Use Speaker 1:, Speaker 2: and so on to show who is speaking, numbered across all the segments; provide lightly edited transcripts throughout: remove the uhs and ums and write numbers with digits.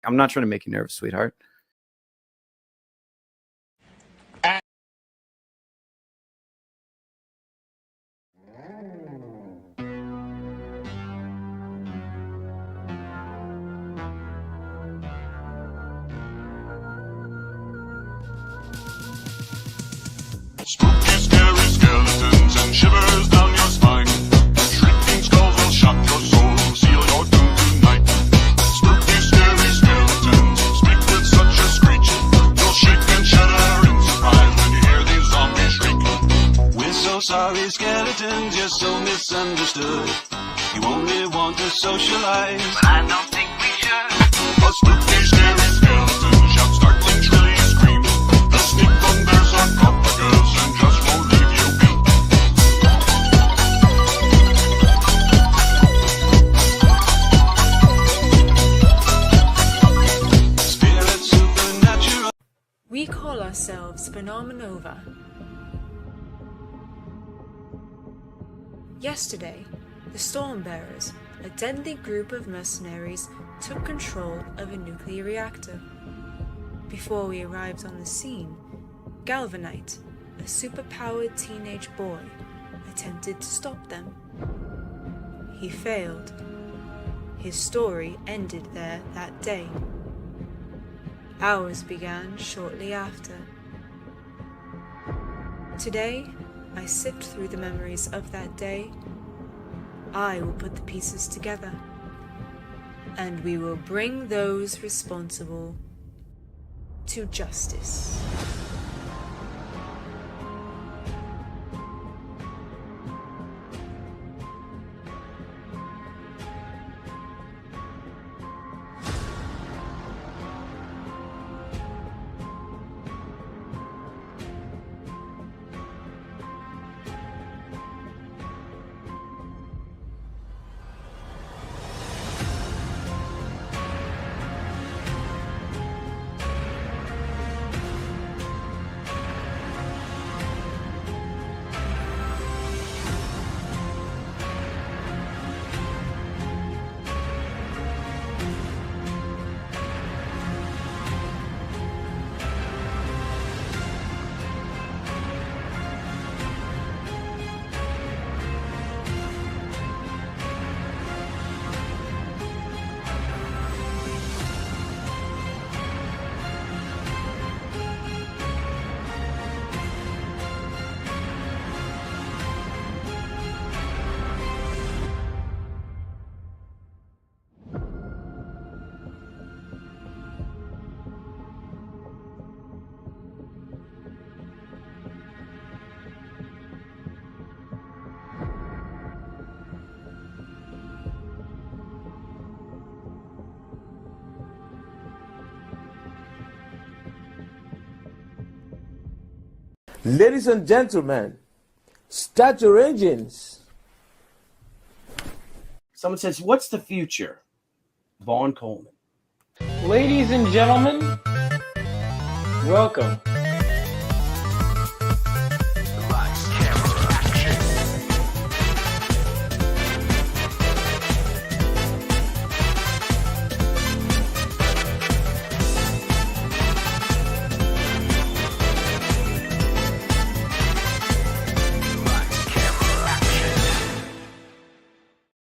Speaker 1: I'm not trying to make you nervous, sweetheart.
Speaker 2: Spooky, scary skeletons and shivers down your spine. Shrieking skulls will shock your soul, seal your doom tonight. Spooky, scary skeletons speak with such a screech. You'll shake and shudder in surprise when you hear these zombies shriek.
Speaker 3: We're so sorry, skeletons, you're so misunderstood. You only want to socialize, but I don't think we should.
Speaker 2: A spooky, scary skeleton shouts startling, shrilly scream. They'll sneak from their sarcophagus and just won't leave you be.
Speaker 3: Spirit supernatural.
Speaker 4: We call ourselves Phenomenova. Yesterday, the Stormbearers, a deadly group of mercenaries, took control of a nuclear reactor. Before we arrived on the scene, Galvanite, a superpowered teenage boy, attempted to stop them. He failed. His story ended there that day. Ours began shortly after. Today, I sift through the memories of that day. I will put the pieces together, and we will bring those responsible to justice.
Speaker 5: Ladies and gentlemen, start your engines.
Speaker 1: Someone says, what's the future? Vaughn Coleman.
Speaker 6: Ladies and gentlemen, welcome.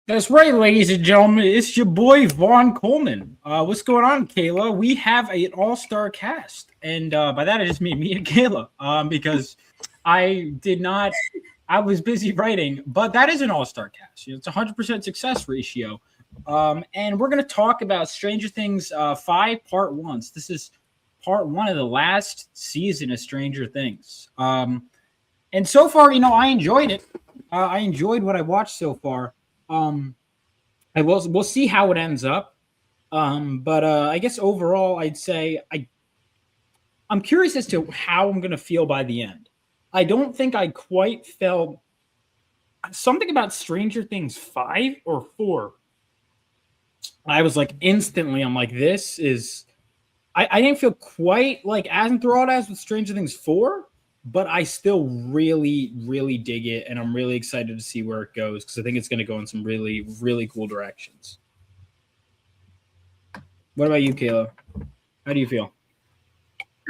Speaker 6: That's right, ladies and gentlemen. It's your boy Vaughn Coleman. What's going on, Kayla? We have an all-star cast, and by that I just mean me and Kayla, because I was busy writing, but that is an all-star cast. It's a 100% success ratio, and we're going to talk about Stranger Things 5 Part 1. So this is Part 1 of the last season of Stranger Things, and so far, I enjoyed it. I enjoyed what I watched so far. We'll see how it ends up. But I guess overall, I'd say I'm curious as to how I'm going to feel by the end. I don't think I quite felt something about Stranger Things 5 or 4. I was like instantly, I'm like, this is, I didn't feel quite like as enthralled as with Stranger Things 4. But I still really, really dig it, and I'm really excited to see where it goes because I think it's going to go in some really, really cool directions. What about you, Kayla? How do you feel?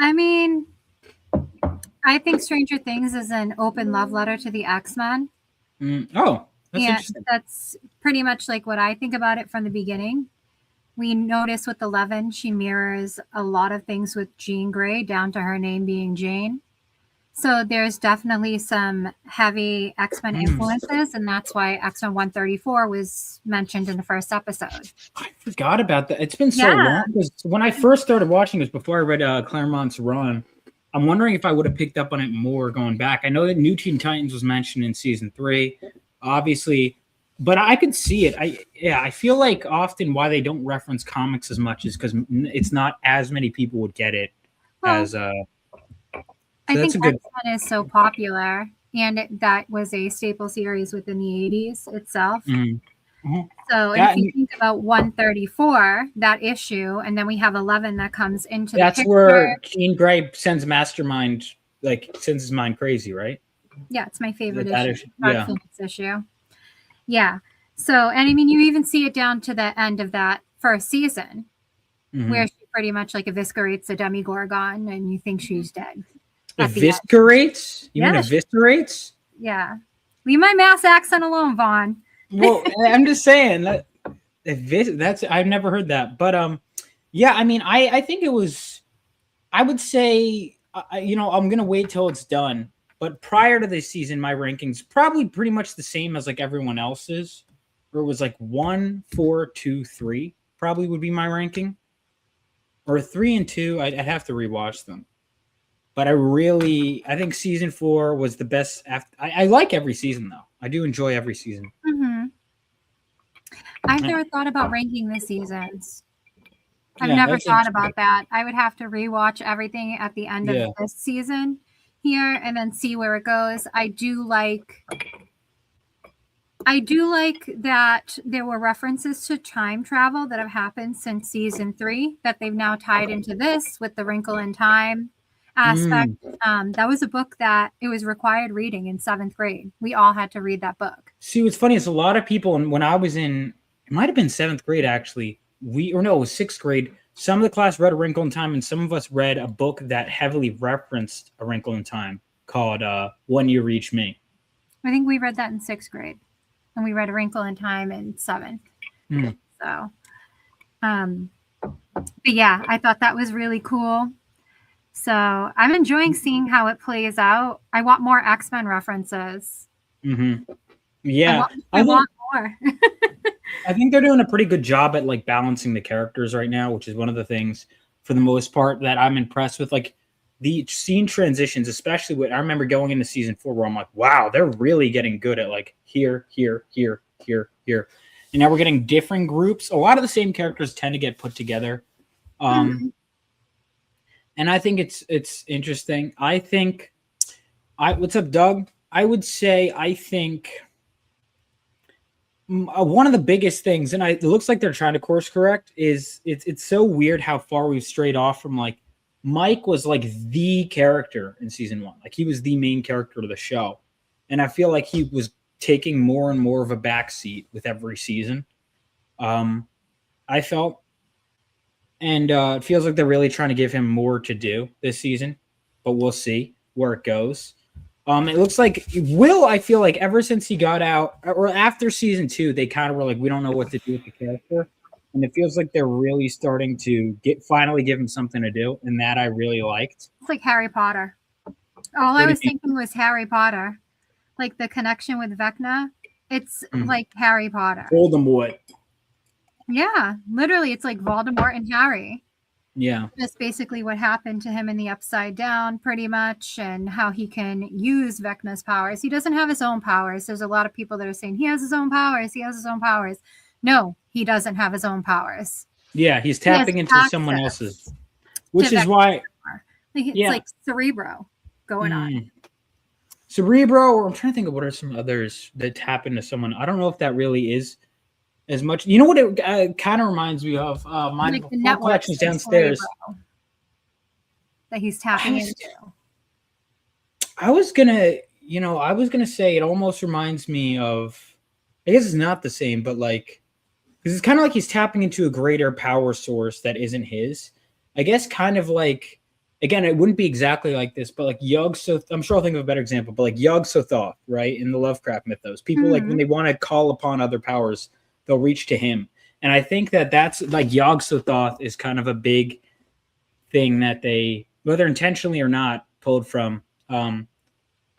Speaker 7: I mean, I think Stranger Things is an open love letter to the X-Men.
Speaker 6: Oh, that's
Speaker 7: And
Speaker 6: interesting.
Speaker 7: that's pretty much like what I think about it from the beginning. We notice with 11, she mirrors a lot of things with Jean Grey, down to her name being Jane. So there's definitely some heavy X-Men influences, and that's why X-Men 134 was mentioned in the first episode.
Speaker 6: I forgot about that. It's been so
Speaker 7: Yeah.
Speaker 6: long. Because when I first started watching this, before I read Claremont's run, I'm wondering if I would have picked up on it more going back. I know that New Teen Titans was mentioned in season 3, obviously, but I could see it. I feel like often why they don't reference comics as much is because it's not as many people would get it
Speaker 7: Well,
Speaker 6: as.
Speaker 7: I
Speaker 6: that's
Speaker 7: think
Speaker 6: a good.
Speaker 7: X-Men is so popular, and that was a staple series within the 80s itself.
Speaker 6: Mhm.
Speaker 7: So and
Speaker 6: That-
Speaker 7: if you think about 134, that issue, and then we have 11 that comes into the
Speaker 6: That's
Speaker 7: picture.
Speaker 6: where Jean Grey sends Mastermind, sends his mind crazy, right?
Speaker 7: Yeah, it's my favorite
Speaker 6: That
Speaker 7: issue.
Speaker 6: issue,
Speaker 7: Dark
Speaker 6: yeah.
Speaker 7: Phoenix issue. Yeah. So, and I mean, you even see it down to the end of that first season,
Speaker 6: Mhm.
Speaker 7: where she pretty much like eviscerates a Demigorgon, and you think she's dead. at the end.
Speaker 6: Eviscerates? You mean
Speaker 7: Yeah.
Speaker 6: eviscerates?
Speaker 7: Yeah. Leave my Mass accent alone, Vaughn.
Speaker 6: Well, I'm just saying that that's I've never heard that, but yeah. I mean, I think it was. I would say, I'm gonna wait till it's done. But prior to this season, my rankings probably pretty much the same as like everyone else's, or it was like 1, 4, 2, 3. Probably would be my ranking, or 3 and 2. I'd have to rewatch them. But I think season 4 was the best. I like every season though. I do enjoy every season.
Speaker 7: Mm-hmm. I've never thought about ranking the seasons. I've
Speaker 6: Yeah,
Speaker 7: never
Speaker 6: that's
Speaker 7: thought
Speaker 6: interesting.
Speaker 7: about that. I would have to rewatch everything at the end
Speaker 6: Yeah.
Speaker 7: of this season here and then see where it goes. I do like that there were references to time travel that have happened since season 3 that they've now tied into this with the Wrinkle in Time aspect. That was a book that it was required reading in 7th grade. We all had to read that book.
Speaker 6: See, what's funny is a lot of people, and when I was in, it might have been 7th grade actually. It was 6th grade. Some of the class read A Wrinkle in Time, and some of us read a book that heavily referenced A Wrinkle in Time called When You Reach Me.
Speaker 7: I think we read that in 6th grade, and we read A Wrinkle in Time in 7th. So, but yeah, I thought that was really cool. So I'm enjoying seeing how it plays out. I want more X-Men references.
Speaker 6: Mm-hmm. Yeah,
Speaker 7: I want more.
Speaker 6: I think they're doing a pretty good job at like balancing the characters right now, which is one of the things for the most part that I'm impressed with. Like the scene transitions, especially with I remember going into season 4 where I'm like, wow, they're really getting good at like here. And now we're getting different groups. A lot of the same characters tend to get put together. And I think it's interesting. What's up, Doug? I would say I think one of the biggest things, and it looks like they're trying to course correct, is it's so weird how far we've strayed off from like Mike was like the character in season 1. Like he was the main character of the show. And I feel like he was taking more and more of a backseat with every season. I felt. And it feels like they're really trying to give him more to do this season, but we'll see where it goes. It looks like Will, I feel like ever since he got out, or after season 2, they kind of were like, we don't know what to do with the character. And it feels like they're really starting to finally give him something to do. And that I really liked.
Speaker 7: It's like Harry Potter. All I was thinking was Harry Potter. Like the connection with Vecna. It's like Harry Potter.
Speaker 6: Voldemort.
Speaker 7: Yeah, literally, it's like Voldemort and Harry.
Speaker 6: Yeah.
Speaker 7: That's basically what happened to him in the Upside Down, pretty much, and how he can use Vecna's powers. He doesn't have his own powers. There's a lot of people that are saying he has his own powers. He has his own powers. No, he doesn't have his own powers.
Speaker 6: Yeah, he's tapping into someone else's, which is why.
Speaker 7: It's like Cerebro going on.
Speaker 6: Cerebro, or I'm trying to think of what are some others that tap into someone. I don't know if that really is as much. You know what it kind of reminds me of? My
Speaker 7: like the
Speaker 6: collection's downstairs.
Speaker 7: That he's tapping into.
Speaker 6: I was gonna say it almost reminds me of. I guess it's not the same, but like because it's kind of like he's tapping into a greater power source that isn't his. I guess kind of like, again, it wouldn't be exactly like this, but like Yog-Sothoth, I'm sure I'll think of a better example, but like Yog-Sothoth, right, in the Lovecraft mythos, people like when they want to call upon other powers, they'll reach to him. And I think that that's like Yog-Sothoth is kind of a big thing that they, whether intentionally or not, pulled from.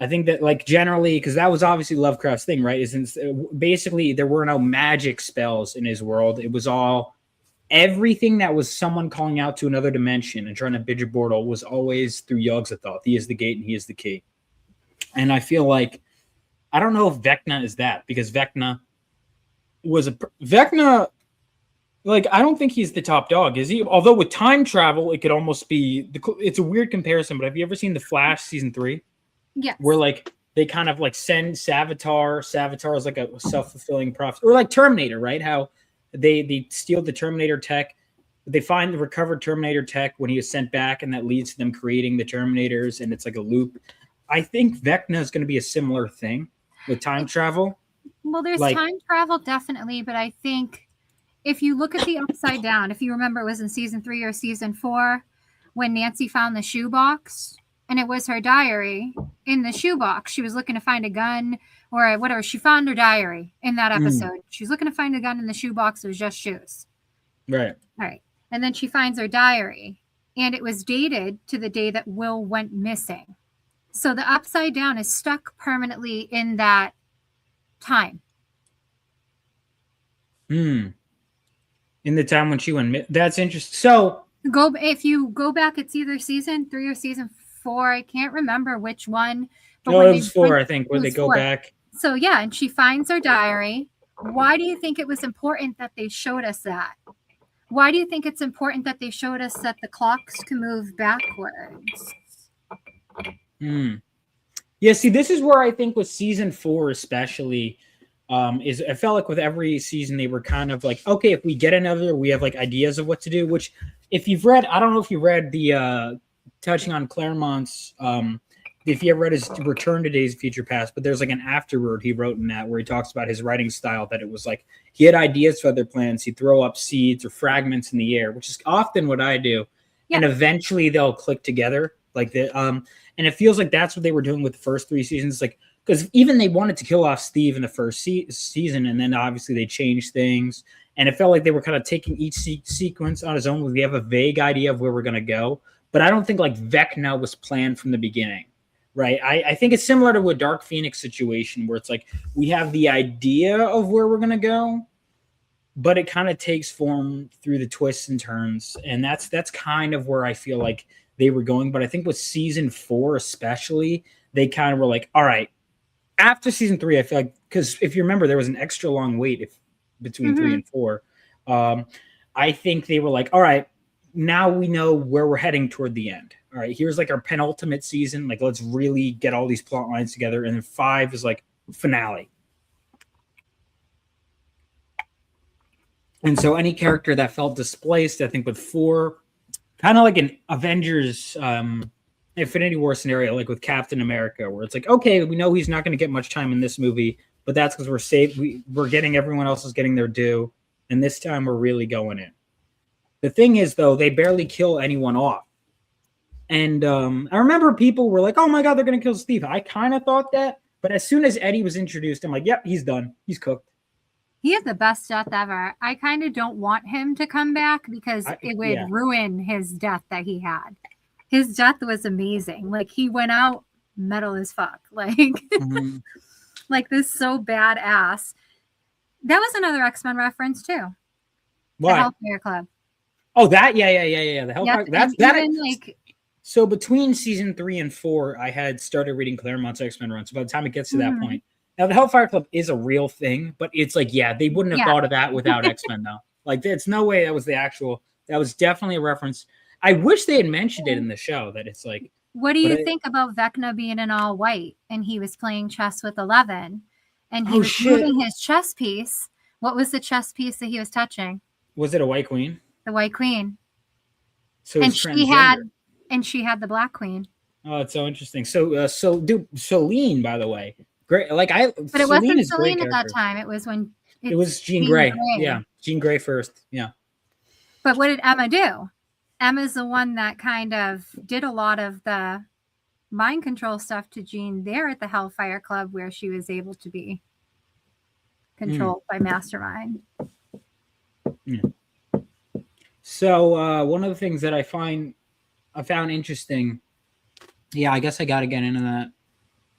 Speaker 6: I think that like generally, because that was obviously Lovecraft's thing, right? Isn't basically there were no magic spells in his world. It was all everything that was someone calling out to another dimension and trying to bridge a portal was always through Yog-Sothoth. He is the gate and he is the key. And I feel like I don't know if Vecna is that, because Vecna like I don't think he's the top dog, is he? Although with time travel, it could almost be it's a weird comparison. But have you ever seen The Flash season 3?
Speaker 7: Yes.
Speaker 6: Where like they kind of like send Savitar. Savitar is like a self-fulfilling prophecy, or like Terminator, right? How they steal the Terminator tech. They find the recovered Terminator tech when he is sent back, and that leads to them creating the Terminators, and it's like a loop. I think Vecna is going to be a similar thing with time travel.
Speaker 7: Well, there's
Speaker 6: Like-
Speaker 7: time travel, definitely, but I think if you look at the Upside Down, if you remember, it was in season 3 or season 4 when Nancy found the shoebox, and it was her diary in the shoebox. She was looking to find a gun or whatever. She found her diary in that episode. She was looking to find a gun in the shoebox. It was just shoes.
Speaker 6: Right.
Speaker 7: All right. And then she finds her diary, and it was dated to the day that Will went missing. So the Upside Down is stuck permanently in that time.
Speaker 6: In the time when she went, that's interesting. So
Speaker 7: If you go back, it's either season 3 or season 4. I can't remember which one. But
Speaker 6: no,
Speaker 7: when
Speaker 6: it was 4, I think, where
Speaker 7: it
Speaker 6: they
Speaker 7: was
Speaker 6: go
Speaker 7: 4.
Speaker 6: back.
Speaker 7: So yeah, and she finds her diary. Why do you think it was important that they showed us that? Why do you think it's important that they showed us that the clocks can move backwards?
Speaker 6: Yeah, see, this is where I think with season 4 especially, is I felt like with every season they were kind of like, okay, if we get another, we have like ideas of what to do. Which, if you've read, I don't know if you read the touching on Claremont's, if you ever read his Return to Days of Future Past, but there's like an afterword he wrote in that where he talks about his writing style, that it was like he had ideas for other plans, he'd throw up seeds or fragments in the air, which is often what I do, and eventually they'll click together. Like the and it feels like that's what they were doing with the first 3 seasons, like because even they wanted to kill off Steve in the first season, and then obviously they changed things, and it felt like they were kind of taking each sequence on its own. We have a vague idea of where we're going to go, but I don't think like Vecna was planned from the beginning, right? I think it's similar to a Dark Phoenix situation where it's like we have the idea of where we're going to go, but it kind of takes form through the twists and turns, and that's kind of where I feel like they were going. But I think with season 4 especially, they kind of were like, all right, after season 3, I feel like, because if you remember, there was an extra long wait between 3 and 4. I think they were like, all right, now we know where we're heading toward the end. All right, here's like our penultimate season. Like, let's really get all these plot lines together. And then 5 is like finale. And so any character that felt displaced, I think with 4, kind of like an Avengers Infinity War scenario, like with Captain America, where it's like, okay, we know he's not going to get much time in this movie, but that's because we're safe. We're getting, everyone else is getting their due, and this time we're really going in. The thing is, though, they barely kill anyone off. And I remember people were like, oh my God, they're going to kill Steve. I kind of thought that, but as soon as Eddie was introduced, I'm like, yep, he's done. He's cooked.
Speaker 7: He had the best death ever. I kind of don't want him to come back because it would ruin his death that he had. His death was amazing. Like, he went out metal as fuck. Like, like this so badass. That was another X-Men reference too.
Speaker 6: What?
Speaker 7: The Hellfire Club.
Speaker 6: Oh, that? Yeah. The Hellfire.
Speaker 7: Like,
Speaker 6: so between season 3 and 4, I had started reading Claremont's X-Men run. So by the time it gets to that point, now the Hellfire Club is a real thing, but it's like, yeah, they wouldn't have thought of that without X-Men though. Like, there's no way that was the actual. That was definitely a reference. I wish they had mentioned it in the show, that it's like.
Speaker 7: What do you think about Vecna being in all white and he was playing chess with 11 and he was moving his chess piece? What was the chess piece that he was touching?
Speaker 6: Was it a white queen?
Speaker 7: The white queen.
Speaker 6: So
Speaker 7: and she had the black queen.
Speaker 6: Oh, it's so interesting. Celine, by the way, great. Like
Speaker 7: but it wasn't Celine at that time. It was when
Speaker 6: it was Jean Grey. Yeah. Jean Grey first. Yeah.
Speaker 7: But what did Emma do? Emma's the one that kind of did a lot of the mind control stuff to Jean there at the Hellfire Club, where she was able to be controlled by Mastermind.
Speaker 6: Yeah. So one of the things that I found interesting, yeah, I guess I got to get into that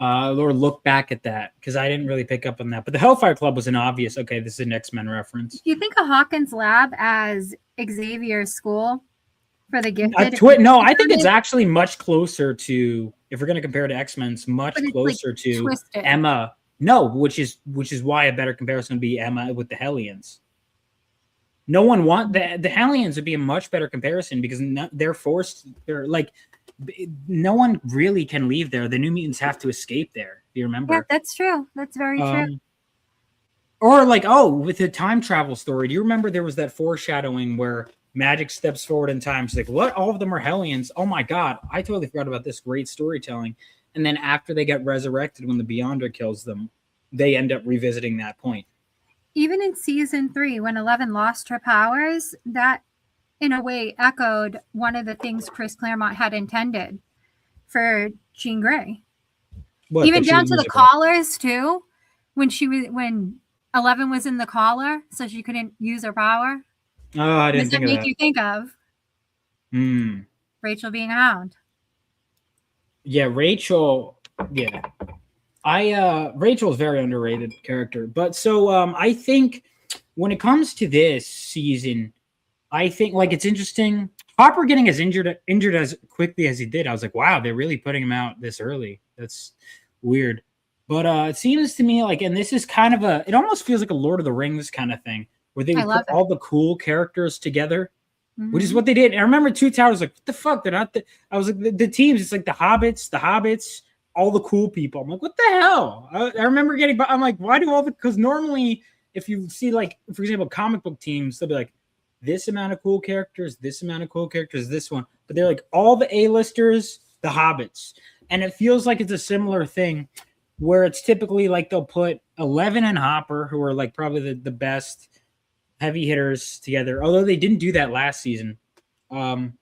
Speaker 6: or look back at that because I didn't really pick up on that. But the Hellfire Club was an obvious, okay, this is an X-Men reference.
Speaker 7: Do you think of Hawkins Lab as Xavier's school for the gifted?
Speaker 6: No, I think it's actually much closer to, if we're going to compare to X-Men, it's much closer like to twisted. Emma. No, which is why a better comparison would be Emma with the Hellions. No one the Hellions would be a much better comparison because they're forced. They're like, no one really can leave there. The New Mutants have to escape there. Do you remember?
Speaker 7: Yeah, that's true. That's very true.
Speaker 6: Or like, with the time travel story, do you remember there was that foreshadowing where Magic steps forward in time? She's like, what? All of them are Hellions. Oh my God. I totally forgot about this great storytelling. And then after they get resurrected, when the Beyonder kills them, they end up revisiting that point.
Speaker 7: Even in season 3, when 11 lost her powers, that in a way echoed one of the things Chris Claremont had intended for Jean Grey.
Speaker 6: What,
Speaker 7: even down to the collars too. When 11 was in the collar, so she couldn't use her power.
Speaker 6: Oh, I didn't think of that.
Speaker 7: Make you think of Rachel being a hound.
Speaker 6: Yeah, Rachel. Yeah. Rachel's very underrated character. But so I think when it comes to this season, I think like it's interesting. Hopper getting as injured as quickly as he did. I was like, wow, they're really putting him out this early. That's weird. But it seems to me like, and this is kind of it almost feels like a Lord of the Rings kind of thing, where they would put all the cool characters together, which is what they did. And I remember Two Towers like, what the fuck? They're not I was like, the teams, it's like the Hobbits, all the cool people. I'm like, what the hell? I remember I'm like, why do because normally if you see like, for example, comic book teams, they'll be like, this amount of cool characters, this amount of cool characters, this one. But they're like all the A-listers, the Hobbits. And it feels like it's a similar thing where it's typically like they'll put 11 and Hopper, who are like probably the best heavy hitters together. Although they didn't do that last season. They're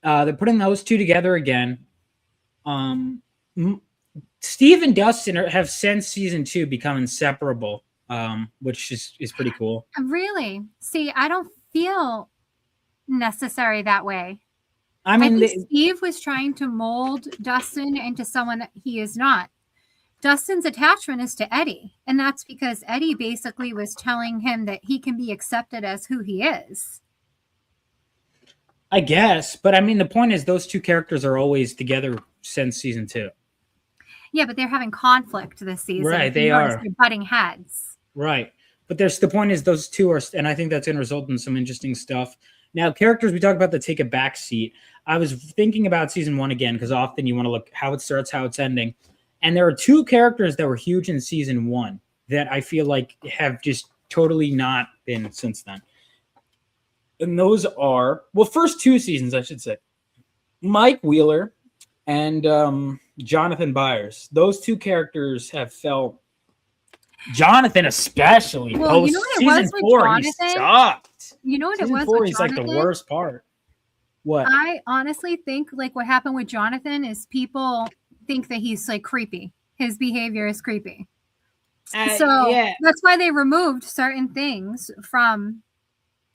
Speaker 6: putting those two together again. Steve and Dustin have since season 2 become inseparable, which is pretty cool.
Speaker 7: Really? See, I don't feel necessary that way.
Speaker 6: I mean,
Speaker 7: Steve was trying to mold Dustin into someone that he is not. Dustin's attachment is to Eddie, and that's because Eddie basically was telling him that he can be accepted as who he is.
Speaker 6: I guess, but I mean, the point is those two characters are always together since season 2.
Speaker 7: Yeah, but they're having conflict this season.
Speaker 6: Right, they are.
Speaker 7: They're butting heads.
Speaker 6: Right, but the point is those two are, and I think that's going to result in some interesting stuff. Now, characters we talk about that take a back seat. I was thinking about season 1 again because often you want to look how it starts, how it's ending. And there are two characters that were huge in season 1 that I feel like have just totally not been since then. And those are, first 2 seasons, I should say. Mike Wheeler and Jonathan Byers. Those two characters have felt, Jonathan especially,
Speaker 7: well, you know what it was
Speaker 6: season 4,
Speaker 7: Jonathan?
Speaker 6: He sucked.
Speaker 7: You know what
Speaker 6: season
Speaker 7: it was
Speaker 6: 4,
Speaker 7: with
Speaker 6: he's
Speaker 7: Jonathan?
Speaker 6: Like the worst part. What?
Speaker 7: I honestly think like what happened with Jonathan is people think that he's like creepy. His behavior is creepy. That's why they removed certain things from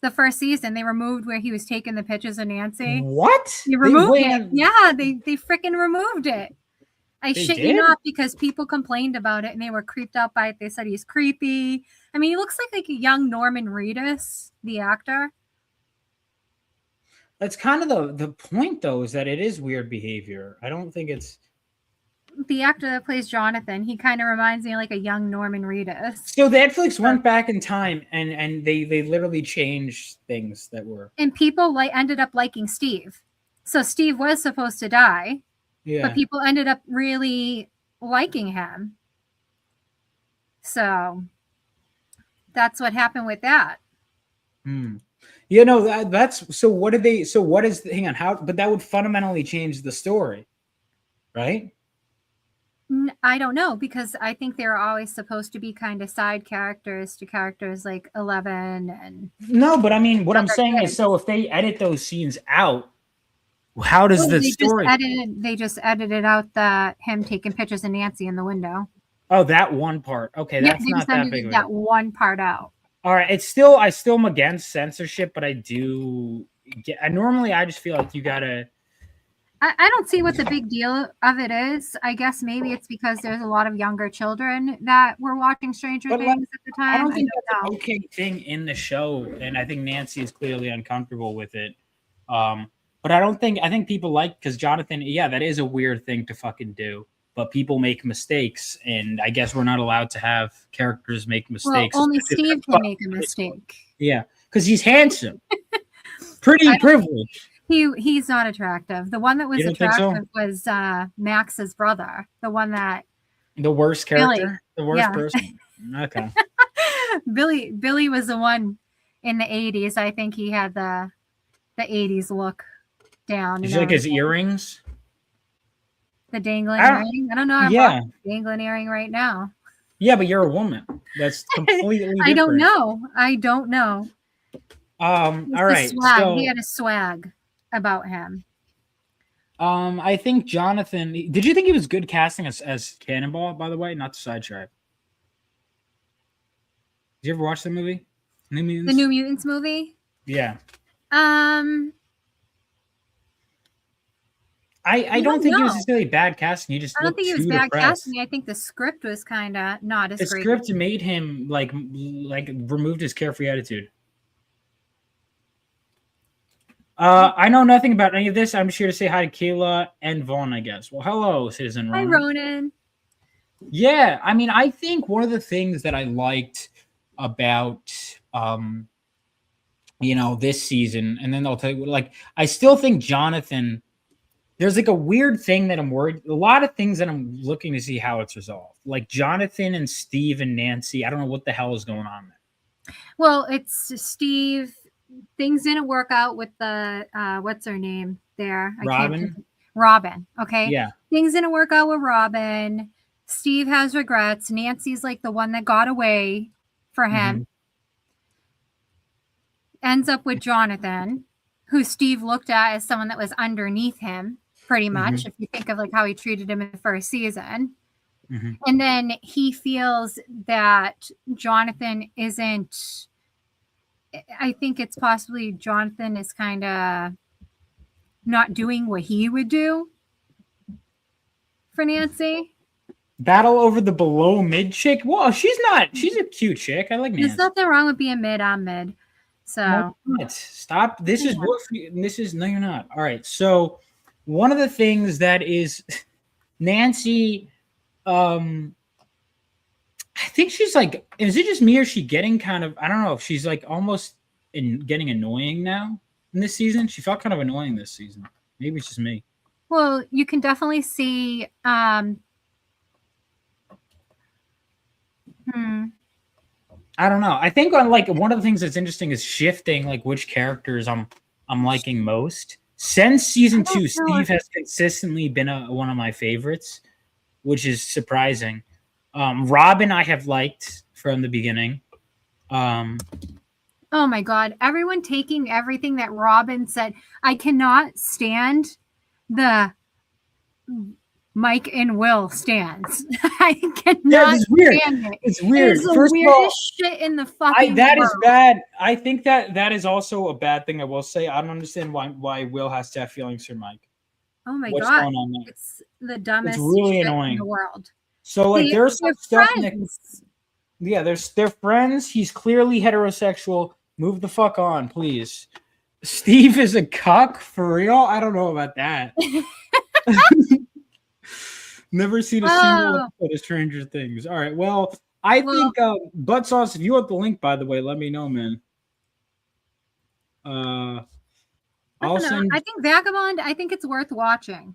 Speaker 7: the first season. They removed where he was taking the pictures of Nancy.
Speaker 6: What?
Speaker 7: They removed it. Yeah, they freaking removed it. I shit you not, because people complained about it and they were creeped out by it. They said he's creepy. I mean, he looks like a young Norman Reedus, the actor.
Speaker 6: That's kind of the point, though, is that it is weird behavior. I don't think it's...
Speaker 7: The actor that plays Jonathan, he kind of reminds me of like a young Norman Reedus.
Speaker 6: So the Netflix went back in time and they literally changed things that were...
Speaker 7: And people ended up liking Steve. So Steve was supposed to die. Yeah. But people ended up really liking him. So that's what happened with that.
Speaker 6: You know, that's so what did they, so what is, hang on, how, but that would fundamentally change the story, right?
Speaker 7: I don't know, because I think they're always supposed to be kind of side characters to characters like 11 and
Speaker 6: No, but I mean, what I'm
Speaker 7: other
Speaker 6: saying is,
Speaker 7: kids.
Speaker 6: so if they edit those scenes out, how does
Speaker 7: Oh,
Speaker 6: the story?
Speaker 7: they just edited out that him taking pictures of Nancy in the window.
Speaker 6: Oh, that one part. Okay,
Speaker 7: Yeah,
Speaker 6: that's
Speaker 7: they just
Speaker 6: not that big
Speaker 7: edited
Speaker 6: of a
Speaker 7: that
Speaker 6: deal.
Speaker 7: one part out.
Speaker 6: All right, I still am against censorship, but I do get. Normally, I just feel like you gotta.
Speaker 7: I don't see what the big deal of it is. I guess maybe it's because there's a lot of younger children that were watching Stranger
Speaker 6: But, like,
Speaker 7: Things at the time.
Speaker 6: I don't think
Speaker 7: don't
Speaker 6: that's
Speaker 7: know.
Speaker 6: an okay thing in the show, and I think Nancy is clearly uncomfortable with it. But I don't think I think people like, because Jonathan, yeah, that is a weird thing to fucking do. But people make mistakes, and I guess we're not allowed to have characters make
Speaker 7: Well,
Speaker 6: mistakes.
Speaker 7: only
Speaker 6: especially if
Speaker 7: Steve
Speaker 6: they're
Speaker 7: can make a
Speaker 6: fucking
Speaker 7: mistake.
Speaker 6: Yeah, because he's handsome, pretty
Speaker 7: I don't-
Speaker 6: privileged.
Speaker 7: He's not attractive. The one that was
Speaker 6: You don't think so?
Speaker 7: attractive was Max's brother. The one that
Speaker 6: The worst
Speaker 7: Billy.
Speaker 6: character, the worst
Speaker 7: Yeah.
Speaker 6: person. Okay.
Speaker 7: Billy was the one in the 80s. I think he had the 80s look down.
Speaker 6: Did
Speaker 7: and
Speaker 6: you like his
Speaker 7: everything.
Speaker 6: earrings?
Speaker 7: The dangling
Speaker 6: I don't-
Speaker 7: earring? I don't know. I'm
Speaker 6: Yeah.
Speaker 7: rocking a dangling earring right now.
Speaker 6: Yeah, but you're a woman. That's completely different.
Speaker 7: I don't know. I don't know.
Speaker 6: All right.
Speaker 7: Swag.
Speaker 6: So,
Speaker 7: He had a swag about him.
Speaker 6: I think Jonathan. Did you think he was good casting as Cannonball? By the way, not to sidetrack. Did you ever watch the movie? New Mutants?
Speaker 7: The New Mutants movie?
Speaker 6: Yeah. I don't think he was
Speaker 7: know.
Speaker 6: necessarily bad casting. He just
Speaker 7: I don't
Speaker 6: looked
Speaker 7: think it was
Speaker 6: too
Speaker 7: bad
Speaker 6: depressed.
Speaker 7: casting. I think the script was kind of not as
Speaker 6: The
Speaker 7: great.
Speaker 6: script made him like removed his carefree attitude. I know nothing about any of this. I'm just here to say hi to Kayla and Vaughn, I guess. Well, hello, Citizen
Speaker 7: Hi,
Speaker 6: Ron.
Speaker 7: Ronan.
Speaker 6: Yeah, I mean, I think one of the things that I liked about this season, and then they'll tell you, like, I still think Jonathan, there's like a weird thing that I'm worried, a lot of things that I'm looking to see how it's resolved. Like Jonathan and Steve and Nancy, I don't know what the hell is going on there.
Speaker 7: Well, it's Steve. Things didn't work out with the what's her name there?
Speaker 6: Robin?
Speaker 7: Robin. Okay.
Speaker 6: Yeah.
Speaker 7: Things didn't work out with Robin. Steve has regrets. Nancy's like the one that got away for him.
Speaker 6: Mm-hmm.
Speaker 7: Ends up with Jonathan, who Steve looked at as someone that was underneath him, pretty much,
Speaker 6: Mm-hmm.
Speaker 7: if you think of like how he treated him in the first season.
Speaker 6: Mm-hmm.
Speaker 7: And then he feels that Jonathan isn't. I think it's possibly Jonathan is kind of not doing what he would do for Nancy.
Speaker 6: Battle over the below mid chick. Well, she's a cute chick. I like Nancy.
Speaker 7: There's nothing wrong with being mid. I'm mid. So
Speaker 6: No, not. Stop. This is what this is. No, you're not. All right. So one of the things that is Nancy, I think she's like, is it just me or is she getting kind of, I don't know if she's like almost getting annoying now in this season. She felt kind of annoying this season. Maybe it's just me.
Speaker 7: well, you can definitely see
Speaker 6: I don't know. I think on like one of the things that's interesting is shifting like which characters I'm liking most. Since season 2, Steve has consistently been one of my favorites, which is surprising. Robin I have liked from the beginning.
Speaker 7: oh my god, everyone taking everything that Robin said. I cannot stand the Mike and Will stands. I cannot
Speaker 6: it's weird.
Speaker 7: stand it.
Speaker 6: It's weird.
Speaker 7: It's the
Speaker 6: First of all,
Speaker 7: weirdest shit in the fucking
Speaker 6: that is
Speaker 7: world.
Speaker 6: bad. I think that is also a bad thing. I will say I don't understand why Will has to have feelings for Mike.
Speaker 7: Oh my
Speaker 6: What's
Speaker 7: god,
Speaker 6: going on there?
Speaker 7: it's the dumbest
Speaker 6: really
Speaker 7: shit
Speaker 6: annoying.
Speaker 7: in the world.
Speaker 6: So like there's some
Speaker 7: They're
Speaker 6: stuff in
Speaker 7: friends.
Speaker 6: yeah, they're friends. He's clearly heterosexual. Move the fuck on, please. Steve is a cuck for real. I don't know about that. Never seen a single episode of Stranger Things. All right, well, I think Butt Sauce. If you want the link, by the way, let me know, man. I'll send.
Speaker 7: I think Vagabond. I think it's worth watching.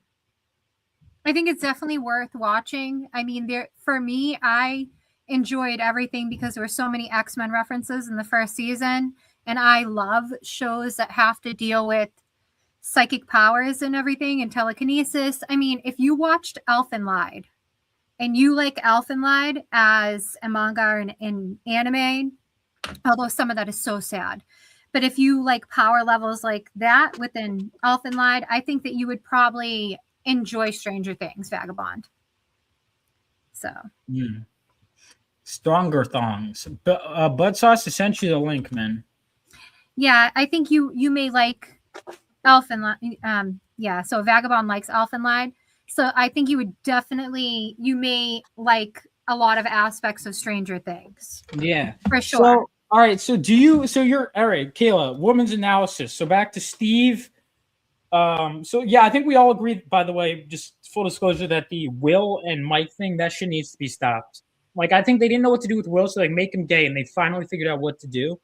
Speaker 7: I think it's definitely worth watching. I mean, for me, I enjoyed everything because there were so many X-Men references in the first season, and I love shows that have to deal with psychic powers and everything and telekinesis. I mean, if you watched Elf and Lied, and you like Elfenlied as a manga or an anime, although some of that is so sad. But if you like power levels like that within Elfenlied, I think that you would probably enjoy Stranger Things Vagabond. So
Speaker 6: Stronger thongs. Bud Sauce sent you the link, man.
Speaker 7: yeah, I think you may like Elfenlied. Yeah, so Vagabond likes Elfenlied. So I think you may like a lot of aspects of Stranger Things.
Speaker 6: Yeah.
Speaker 7: For sure.
Speaker 6: So, all right. So you're all right, Kayla, woman's analysis. So back to Steve. So yeah, I think we all agree, by the way, just full disclosure, that the Will and Mike thing, that shit needs to be stopped. Like, I think they didn't know what to do with Will, so like make him gay, and they finally figured out what to do.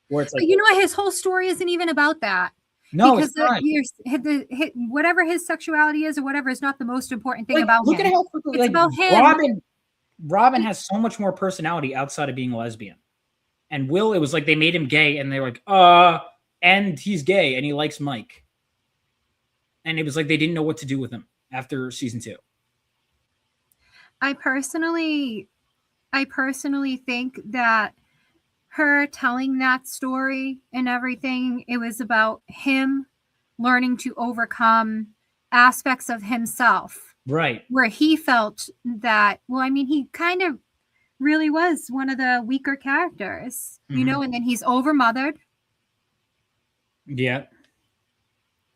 Speaker 6: Where it's like,
Speaker 7: but you know what? His whole story isn't even about that.
Speaker 6: no,
Speaker 7: because
Speaker 6: it's not.
Speaker 7: Whatever his sexuality is or whatever is not the most important thing
Speaker 6: Like,
Speaker 7: about
Speaker 6: look
Speaker 7: him.
Speaker 6: at how quickly,
Speaker 7: It's
Speaker 6: like,
Speaker 7: about him.
Speaker 6: Robin has so much more personality outside of being a lesbian. And Will, it was like they made him gay, and they're like, and he's gay, and he likes Mike. And it was like they didn't know what to do with him after season 2.
Speaker 7: I personally think that her telling that story and everything, it was about him learning to overcome aspects of himself.
Speaker 6: Right.
Speaker 7: Where he felt that, well, I mean, he kind of really was one of the weaker characters, you know, and then he's overmothered.
Speaker 6: Yeah.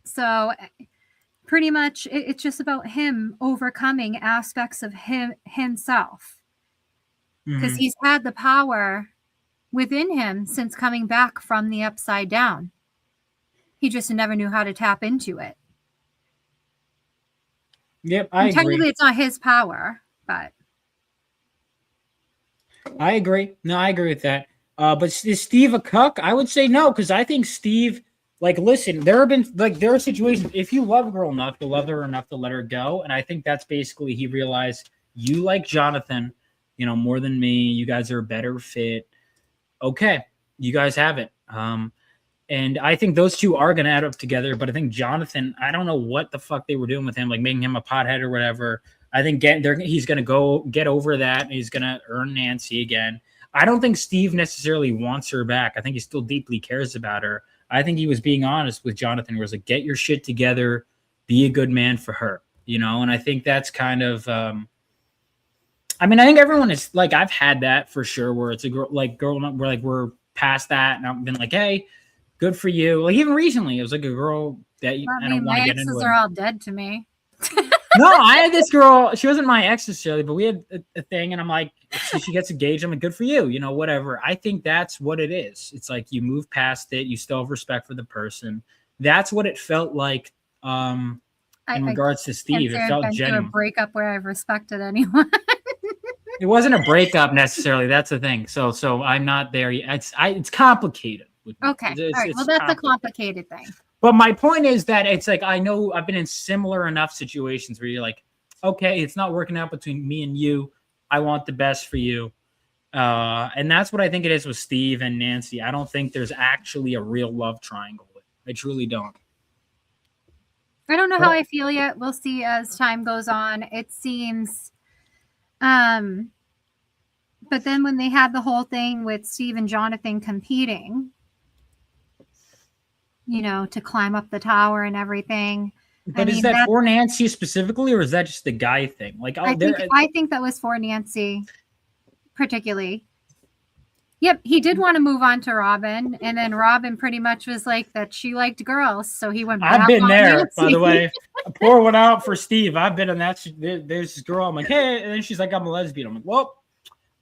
Speaker 7: So pretty much it's just about him overcoming aspects of himself. Because he's had the power within him since coming back from the Upside Down. He just never knew how to tap into it.
Speaker 6: Yep, I agree.
Speaker 7: Technically, it's not his power, but
Speaker 6: I agree. No, I agree with that. But is Steve a cuck? I would say no, because I think Steve, like, listen, there are situations, if you love a girl enough, you love her enough to let her go. And I think that's basically, he realized, you like Jonathan, you know, more than me. You guys are a better fit. Okay, you guys have it. And I think those two are going to add up together. But I think Jonathan, I don't know what the fuck they were doing with him, like making him a pothead or whatever. I think he's going to go get over that. And he's going to earn Nancy again. I don't think Steve necessarily wants her back. I think he still deeply cares about her. I think he was being honest with Jonathan, where it's like, get your shit together, be a good man for her, you know? And I think that's kind of, I mean, I think everyone is like, I've had that for sure, where it's a girl, we're like, we're past that. And I've been like, hey, good for you. Like, even recently, it was like a girl that I don't want to get into.
Speaker 7: My exes are all dead to me.
Speaker 6: No, I had this girl. She wasn't my ex necessarily, but we had a thing, and I'm like, if she gets engaged, I'm like, good for you, you know, whatever. I think that's what it is. It's like you move past it, you still have respect for the person. That's what it felt like. In regards to Steve, it felt genuine.
Speaker 7: A breakup where I've respected anyone.
Speaker 6: It wasn't a breakup necessarily. That's the thing. So I'm not there yet. It's complicated.
Speaker 7: Okay, all right. Well, that's a complicated thing.
Speaker 6: But my point is that it's like, I know I've been in similar enough situations where you're like, okay, it's not working out between me and you. I want the best for you. And that's what I think it is with Steve and Nancy. I don't think there's actually a real love triangle. I truly don't.
Speaker 7: I don't know how I feel yet. We'll see as time goes on. It seems, but then when they had the whole thing with Steve and Jonathan competing, you know, to climb up the tower and everything.
Speaker 6: But is that for Nancy specifically, or is that just the guy thing? Like,
Speaker 7: I think that was for Nancy particularly. Yep, he did want to move on to Robin, and then Robin pretty much was like that she liked girls, so he went back.
Speaker 6: I've been
Speaker 7: on
Speaker 6: there,
Speaker 7: Nancy.
Speaker 6: by the way. I pour one out for Steve. I've been in that. There's this girl. I'm like, hey, and then she's like, I'm a lesbian. I'm like, well,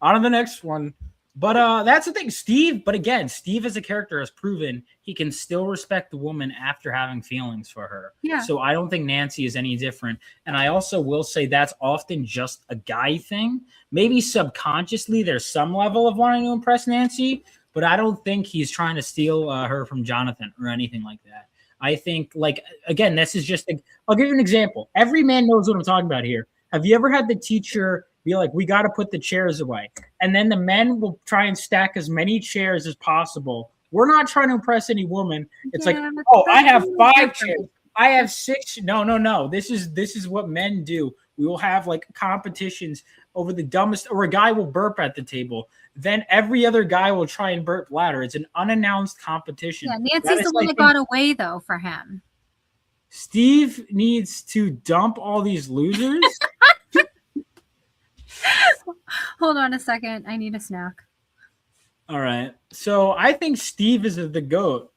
Speaker 6: on to the next one. But that's the thing, Steve. But again, Steve as a character has proven he can still respect the woman after having feelings for her.
Speaker 7: Yeah.
Speaker 6: So I don't think Nancy is any different. And I also will say that's often just a guy thing. Maybe subconsciously there's some level of wanting to impress Nancy, but I don't think he's trying to steal her from Jonathan or anything like that. I think, like, again, this is just I'll give you an example. Every man knows what I'm talking about here. Have you ever had the teacher be like, we got to put the chairs away? And then the men will try and stack as many chairs as possible. We're not trying to impress any woman. It's like, oh, I have 5 chairs. I have 6. No. This is what men do. We will have like competitions over the dumbest, or a guy will burp at the table. Then every other guy will try and burp louder. It's an unannounced competition.
Speaker 7: Yeah, Nancy's the one that got away though for him.
Speaker 6: Steve needs to dump all these losers.
Speaker 7: Hold on a second. I need a snack.
Speaker 6: All right. So I think Steve is the GOAT.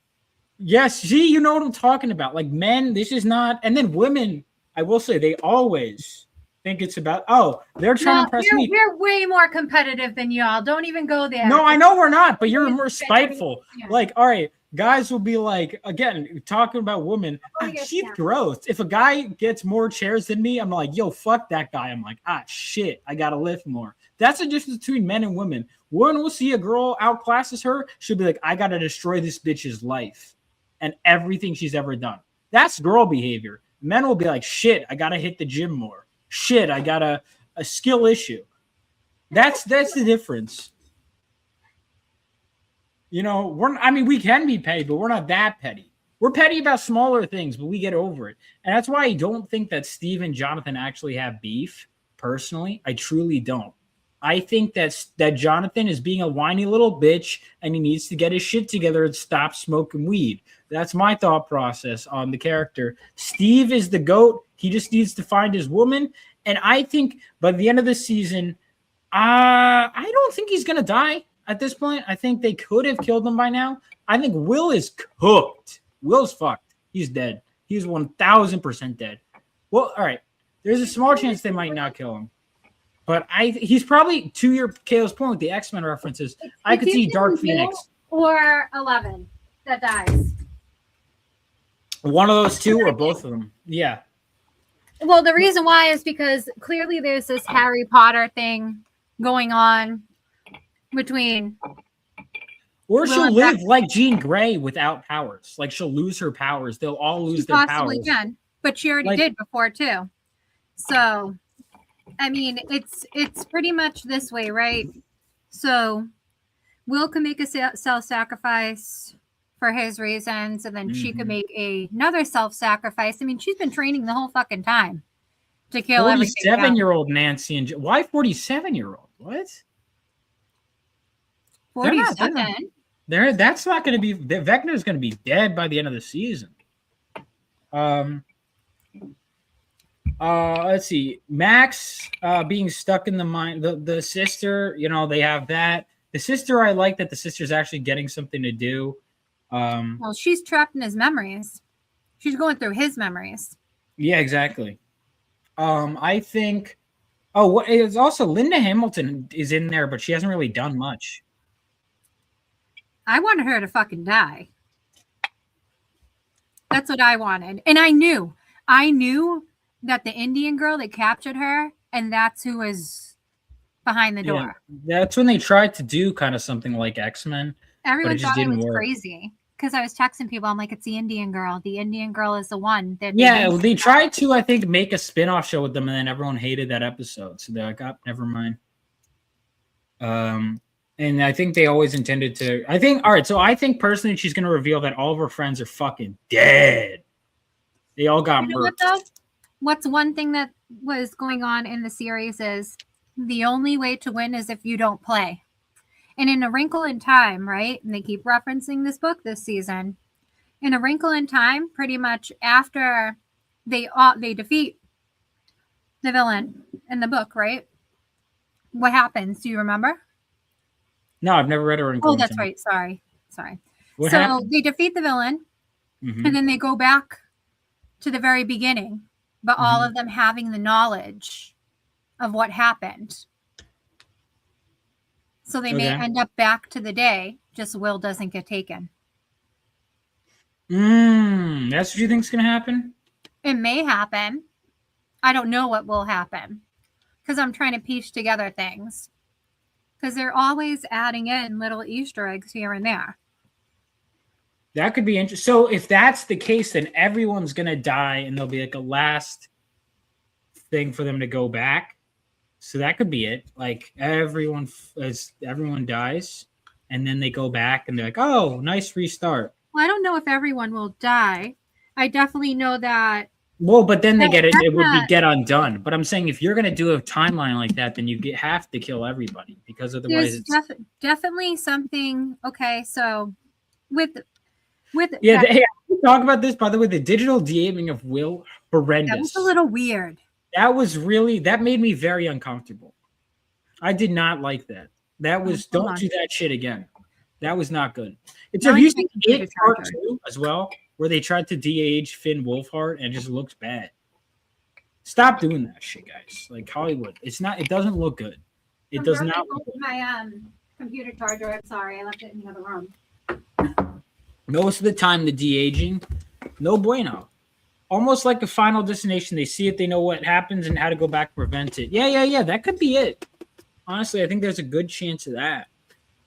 Speaker 6: Yes, see, you know what I'm talking about. Like men, this is not, and then women, I will say they always think it's about, oh, they're trying to impress me.
Speaker 7: We're way more competitive than y'all. Don't even go there.
Speaker 6: No, I know we're not, but you're more spiteful.
Speaker 7: Yeah.
Speaker 6: Like, all right, guys will be like, again, talking about women, she's gross. If a guy gets more chairs than me, I'm like, yo, fuck that guy. I'm like, shit, I gotta lift more. That's the difference between men and women. Women will see a girl outclasses her, she'll be like, I gotta destroy this bitch's life and everything she's ever done. That's girl behavior. Men will be like, shit, I gotta hit the gym more. Shit, I got a skill issue. That's the difference. You know, we can be petty, but we're not that petty. We're petty about smaller things, but we get over it. And that's why I don't think that Steve and Jonathan actually have beef, personally. I truly don't. I think that Jonathan is being a whiny little bitch and he needs to get his shit together and stop smoking weed. That's my thought process on the character. Steve is the GOAT. He just needs to find his woman. And I think by the end of the season, I don't think he's going to die at this point. I think they could have killed him by now. I think Will is cooked. Will's fucked. He's dead. He's 1,000% dead. Well, all right. There's a small chance they might not kill him. But he's probably, to your Kayla's point with the X-Men references, I could see Dark Phoenix.
Speaker 7: Or 11 that dies.
Speaker 6: One of those two or both of them. Yeah.
Speaker 7: Well, the reason why is because clearly there's this Harry Potter thing going on between.
Speaker 6: Or she'll live like Jean Grey without powers. Like she'll lose her powers. They'll all lose their powers.
Speaker 7: Possibly can, but she already did before too. So, I mean, it's pretty much this way, right? So, Will can make a self-sacrifice for his reasons, and then she could make another self-sacrifice. I mean, she's been training the whole fucking time to kill everything.
Speaker 6: 47-year-old Nancy and why 47-year-old? What?
Speaker 7: 47.
Speaker 6: That's not going to be. Vecna's going to be dead by the end of the season. Let's see. Max being stuck in the mind. The sister, you know, they have that. The sister, I like that the sister's actually getting something to do.
Speaker 7: Well, she's trapped in his memories. She's going through his memories.
Speaker 6: Yeah, exactly. I think. Oh, it's also Linda Hamilton is in there, but she hasn't really done much.
Speaker 7: I wanted her to fucking die. That's what I wanted. And I knew that the Indian girl that captured her, and that's who was behind the door.
Speaker 6: Yeah, that's when they tried to do kind of something like X-Men.
Speaker 7: Everyone thought it was crazy because I was texting people. I'm like, it's the Indian girl. The Indian girl is the one.
Speaker 6: They tried to, I think, make a spin-off show with them, and then everyone hated that episode. So they're like, never mind. And I think they always intended to. So I think personally she's going to reveal that all of her friends are fucking dead. They all got murdered.
Speaker 7: What's one thing that was going on in the series is the only way to win is if you don't play. And in A Wrinkle in Time, right? And they keep referencing this book this season. In A Wrinkle in Time, pretty much after they defeat the villain in the book, right? What happens? Do you remember?
Speaker 6: No, I've never read A Wrinkle in Time.
Speaker 7: Oh, that's right. Sorry.
Speaker 6: What happened?
Speaker 7: They defeat the villain, and then they go back to the very beginning, but all of them having the knowledge of what happened. So they may end up back to the day, just Will doesn't get taken.
Speaker 6: That's what you think's going to happen?
Speaker 7: It may happen. I don't know what will happen because I'm trying to piece together things. Because they're always adding in little Easter eggs here and there.
Speaker 6: That could be interesting. So if that's the case, then everyone's going to die and there'll be like a last thing for them to go back. So that could be it. Like everyone dies and then they go back and they're like, oh, nice restart.
Speaker 7: Well, I don't know if everyone will die. I definitely know that
Speaker 6: Well, but then they
Speaker 7: But
Speaker 6: get it. It would be
Speaker 7: Vecna,
Speaker 6: get undone. But I'm saying if you're going to do a timeline like that, then have to kill everybody because otherwise
Speaker 7: there's
Speaker 6: it's
Speaker 7: definitely something. Okay, so with
Speaker 6: yeah.
Speaker 7: Vecna,
Speaker 6: Hey, I talk about this by the way. The digital de-aging of Will
Speaker 7: that was a
Speaker 6: horrendous.
Speaker 7: little weird.
Speaker 6: That made me very uncomfortable. I did not like that. That was
Speaker 7: Hold
Speaker 6: don't
Speaker 7: on.
Speaker 6: do that shit again. That was not good. It's
Speaker 7: Now
Speaker 6: have
Speaker 7: I
Speaker 6: you
Speaker 7: need my
Speaker 6: seen
Speaker 7: computer
Speaker 6: it part
Speaker 7: charger.
Speaker 6: 2 as well, where they tried to de-age Finn Wolfhard and it just looks bad. Stop doing that shit, guys. Like Hollywood. It's not it doesn't look good. It does not look good.
Speaker 7: My computer charger. I'm sorry, I left it in the other room.
Speaker 6: Most of the time the de-aging, no bueno. Almost like a Final Destination. They see it, they know what happens and how to go back and prevent it. Yeah. That could be it. Honestly, I think there's a good chance of that.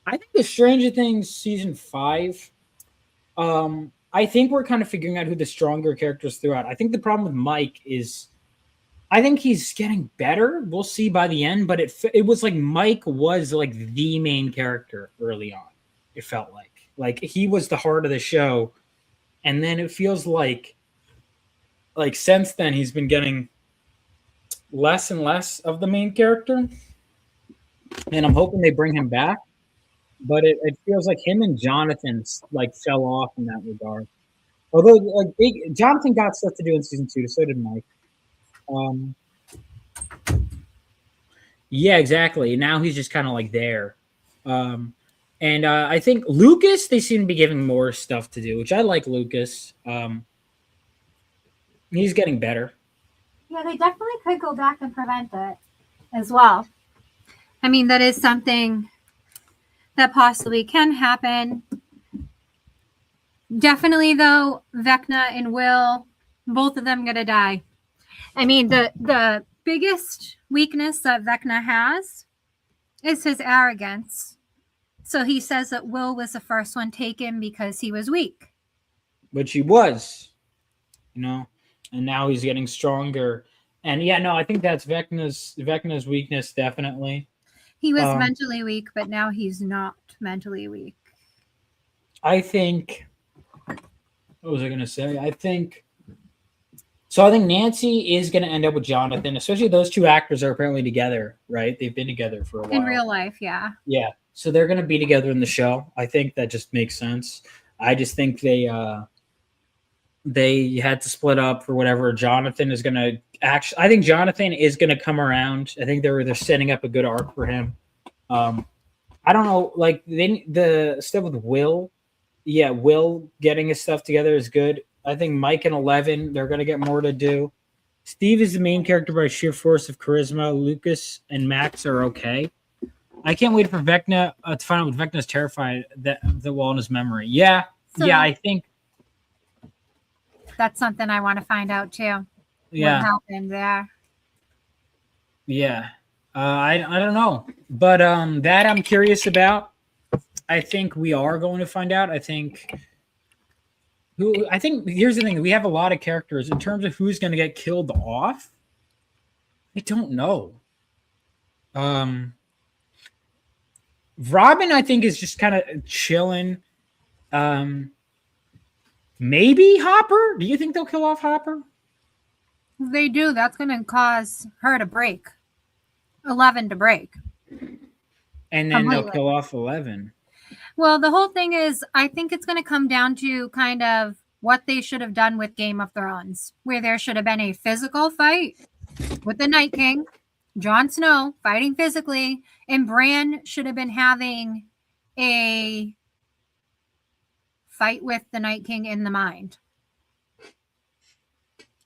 Speaker 6: I think the Stranger Things season 5, I think we're kind of figuring out who the stronger characters throughout. I think the problem with Mike is I think he's getting better. We'll see by the end, but it was like Mike was like the main character early on. It felt like he was the heart of the show, and then it feels like since then he's been getting less and less of the main character, and I'm hoping they bring him back. But it feels like him and Jonathan like fell off in that regard. Although Jonathan got stuff to do in season 2, so did Mike. Yeah, exactly. Now he's just kind of like there. And I think Lucas, they seem to be giving more stuff to do, which I like Lucas. He's getting better.
Speaker 7: Yeah, they definitely could go back and prevent it as well. I mean, that is something that possibly can happen. Definitely, though, Vecna and Will, both of them gonna die. I mean, the biggest weakness that Vecna has is his arrogance. So he says that Will was the first one taken because he was weak.
Speaker 6: Which he was, and now he's getting stronger. And yeah, no, I think that's Vecna's weakness, definitely.
Speaker 7: He was mentally weak, but now he's not mentally weak.
Speaker 6: I think. What was I going to say? I think Nancy is going to end up with Jonathan, especially those two actors are apparently together, right? They've been together for a while.
Speaker 7: In real life, yeah.
Speaker 6: Yeah. So they're going to be together in the show. I think that just makes sense. I just think they had to split up for whatever. Jonathan is going to I think Jonathan is going to come around. I think they're setting up a good arc for him. I don't know, like the stuff with Will. Yeah, Will getting his stuff together is good. I think Mike and 11, they're going to get more to do. Steve is the main character by sheer force of charisma. Lucas and Max are okay. I can't wait for Vecna to find out what Vecna's terrified that the wall in his memory. Yeah, I think
Speaker 7: that's something I want to find out too.
Speaker 6: Yeah,
Speaker 7: what happened there?
Speaker 6: Yeah, I don't know, but that I'm curious about. I think we are going to find out. I think here's the thing: we have a lot of characters in terms of who's going to get killed off. I don't know. Robin, I think, is just kind of chilling. Maybe Hopper. Do you think they'll kill off Hopper?
Speaker 7: They do. That's going to cause her to break. 11 to break.
Speaker 6: And then they'll kill off 11.
Speaker 7: Well, the whole thing is, I think it's going to come down to kind of what they should have done with Game of Thrones, where there should have been a physical fight with the Night King, Jon Snow fighting physically, and Bran should have been having a fight with the Night King in the mind.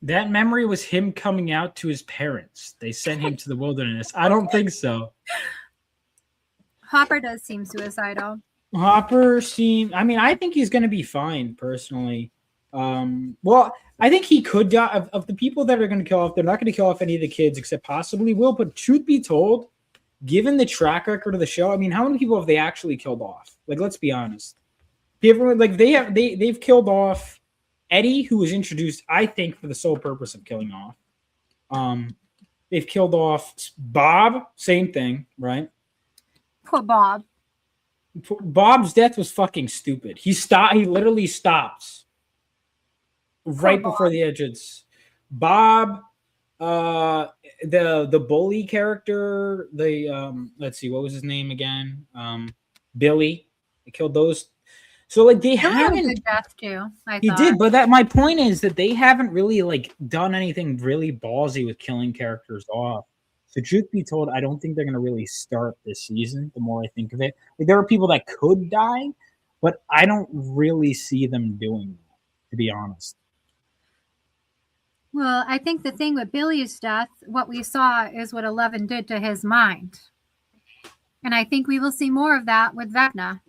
Speaker 6: That memory was him coming out to his parents. They sent him to the wilderness. I don't think so.
Speaker 7: Hopper does seem suicidal.
Speaker 6: I think he's going to be fine, personally. Well, I think he could die. Of the people that are going to kill off, they're not going to kill off any of the kids except possibly Will. But truth be told, given the track record of the show, I mean, how many people have they actually killed off? Like, let's be honest. People, like, they've killed off Eddie, who was introduced, I think, for the sole purpose of killing off. They've killed off Bob, same thing, right?
Speaker 7: Poor Bob.
Speaker 6: Bob's death was fucking stupid. He literally stops right before the entrance. Bob, the bully character, let's see, what was his name again? Billy. They killed those. So like they
Speaker 7: Billy had a
Speaker 6: haven't.
Speaker 7: good death too. I
Speaker 6: He
Speaker 7: thought.
Speaker 6: did, but that my point is that they haven't really like done anything really ballsy with killing characters off. So truth be told, I don't think they're gonna really start this season. The more I think of it, like there are people that could die, but I don't really see them doing that. To be honest,
Speaker 7: Well, I think the thing with Billy's death, what we saw is what 11 did to his mind. And I think we will see more of that with Vecna.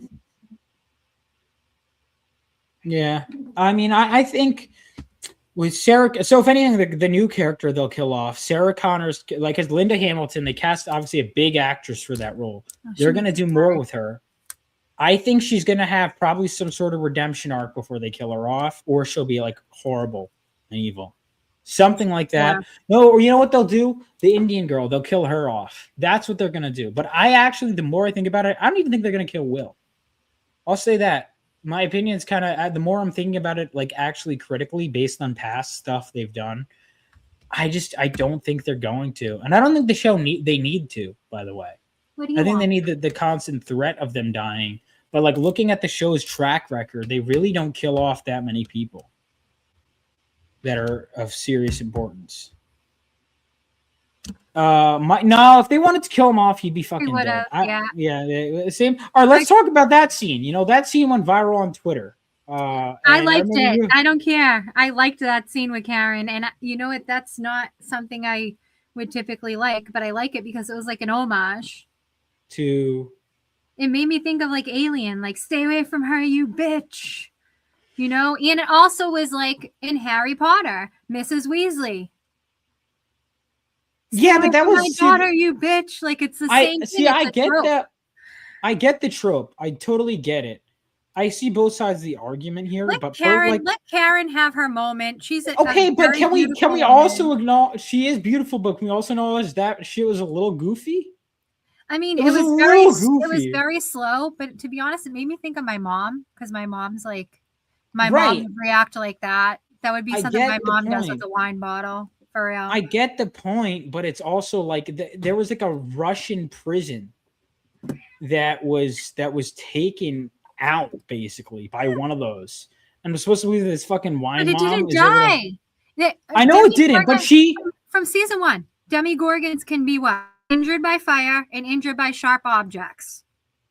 Speaker 6: yeah. I mean, I think with Sarah. So if anything, the new character they'll kill off Sarah Connor's like as Linda Hamilton. They cast obviously a big actress for that role. They're gonna do more with her. I think she's gonna have probably some sort of redemption arc before they kill her off, or she'll be like horrible and evil. Something like that.
Speaker 7: Yeah.
Speaker 6: No, or you know what they'll do? The Indian girl, they'll kill her off. That's what they're gonna do. But I actually, the more I think about it, I don't even think they're gonna kill Will. I'll say that. My opinion is kind of the more I'm thinking about it, like actually critically based on past stuff they've done. I don't think they're going to, and I don't think the show they need to. By the way,
Speaker 7: What do you
Speaker 6: I think
Speaker 7: want?
Speaker 6: they need the constant threat of them dying. But like looking at the show's track record, they really don't kill off that many people that are of serious importance. No, if they wanted to kill him off, he'd be fucking dead. Yeah, same. All right, let's talk about that scene. You know, that scene went viral on Twitter.
Speaker 7: I liked it. I don't care. I liked that scene with Karen, and you know what? That's not something I would typically like, but I like it because it was like an homage
Speaker 6: to.
Speaker 7: It made me think of like Alien, like stay away from her, you bitch. You know, and it also was like in Harry Potter, Mrs. Weasley.
Speaker 6: Yeah, but that was
Speaker 7: my daughter, you bitch. Like it's the same thing.
Speaker 6: See, I get that. I get the trope. I totally get it. I see both sides of the argument here.
Speaker 7: Let
Speaker 6: but
Speaker 7: Karen, let Karen have her moment. She's
Speaker 6: okay, but can we also acknowledge she is beautiful? But can we also acknowledge that she was a little goofy?
Speaker 7: I mean,
Speaker 6: it was
Speaker 7: very slow. But to be honest, it made me think of my mom because my mom's like, mom would react like that. That would be something my mom does with a wine bottle. For real.
Speaker 6: I get the point, but it's also like there was like a Russian prison that was taken out basically by one of those, and it was supposed to be this fucking wine.
Speaker 7: But it
Speaker 6: mom.
Speaker 7: didn't die.
Speaker 6: I know it didn't, but
Speaker 7: from season 1, Demogorgons can be what? Injured by fire and injured by sharp objects.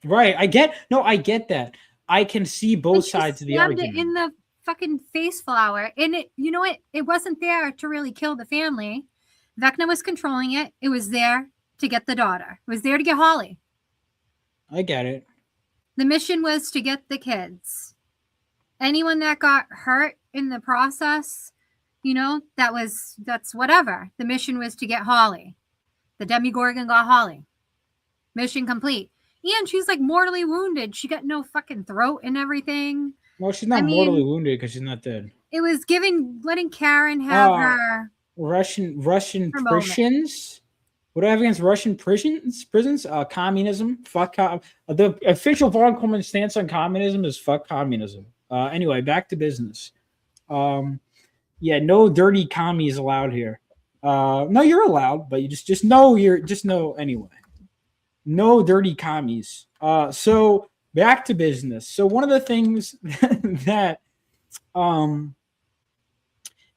Speaker 6: Right. I get that. I can see both sides of the argument.
Speaker 7: It in the fucking face flower, and it, you know what? It wasn't there to really kill the family. Vecna was controlling it. It was there to get the daughter. It was there to get Holly.
Speaker 6: I get it.
Speaker 7: The mission was to get the kids. Anyone that got hurt in the process, you know, that's whatever. The mission was to get Holly. The Demogorgon got Holly. Mission complete. And she's like mortally wounded. She got no fucking throat and everything.
Speaker 6: Well, she's not mortally wounded because she's not dead.
Speaker 7: It was letting Karen have her
Speaker 6: Russian prisons. What do I have against Russian prisons? Communism. Fuck. The official Vaughn Coleman stance on communism is fuck communism. Anyway, back to business. Yeah, no dirty commies allowed here. No, you're allowed, but you just know anyway. No dirty commies. So back to business. So one of the things that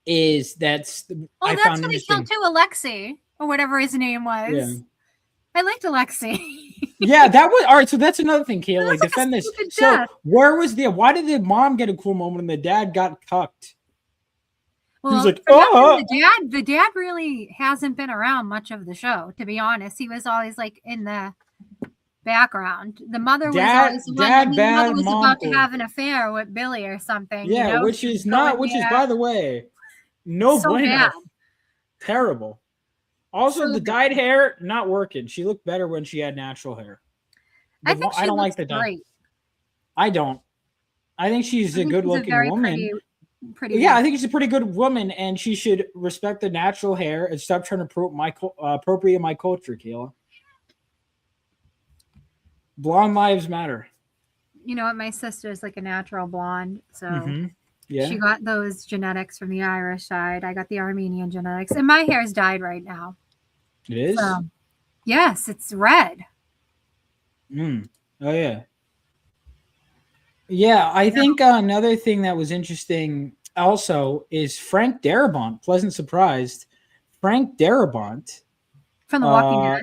Speaker 6: is that's
Speaker 7: I found what they killed too, Alexei, or whatever his name was. Yeah. I liked Alexei.
Speaker 6: Yeah, that was all right. So that's another thing, Kayla. Like, defend this. So why did the mom get a cool moment and the dad got cucked?
Speaker 7: Well, he was like, oh, the dad really hasn't been around much of the show, to be honest. He was always like in the background. The mother was always the mother was about to have an affair with Billy or something.
Speaker 6: Yeah,
Speaker 7: you know?
Speaker 6: which is by the way, no bueno. Terrible. Also, the dyed hair not working. She looked better when she had natural hair.
Speaker 7: I don't like the dye.
Speaker 6: I don't. I think she's a good-looking woman.
Speaker 7: Pretty
Speaker 6: I think she's a pretty good woman, and she should respect the natural hair and stop trying to appropriate my culture, Kayla. Blonde lives matter.
Speaker 7: You know what? My sister is like a natural blonde, so
Speaker 6: Yeah,
Speaker 7: She got those genetics from the Irish side. I got the Armenian genetics, and my hair's dyed right now.
Speaker 6: it is.
Speaker 7: So, yes, it's red.
Speaker 6: Mm. Oh yeah. Yeah, I think another thing that was interesting also is Frank Darabont. Pleasant surprised. Frank Darabont,
Speaker 7: From The Walking
Speaker 6: uh,
Speaker 7: Dead.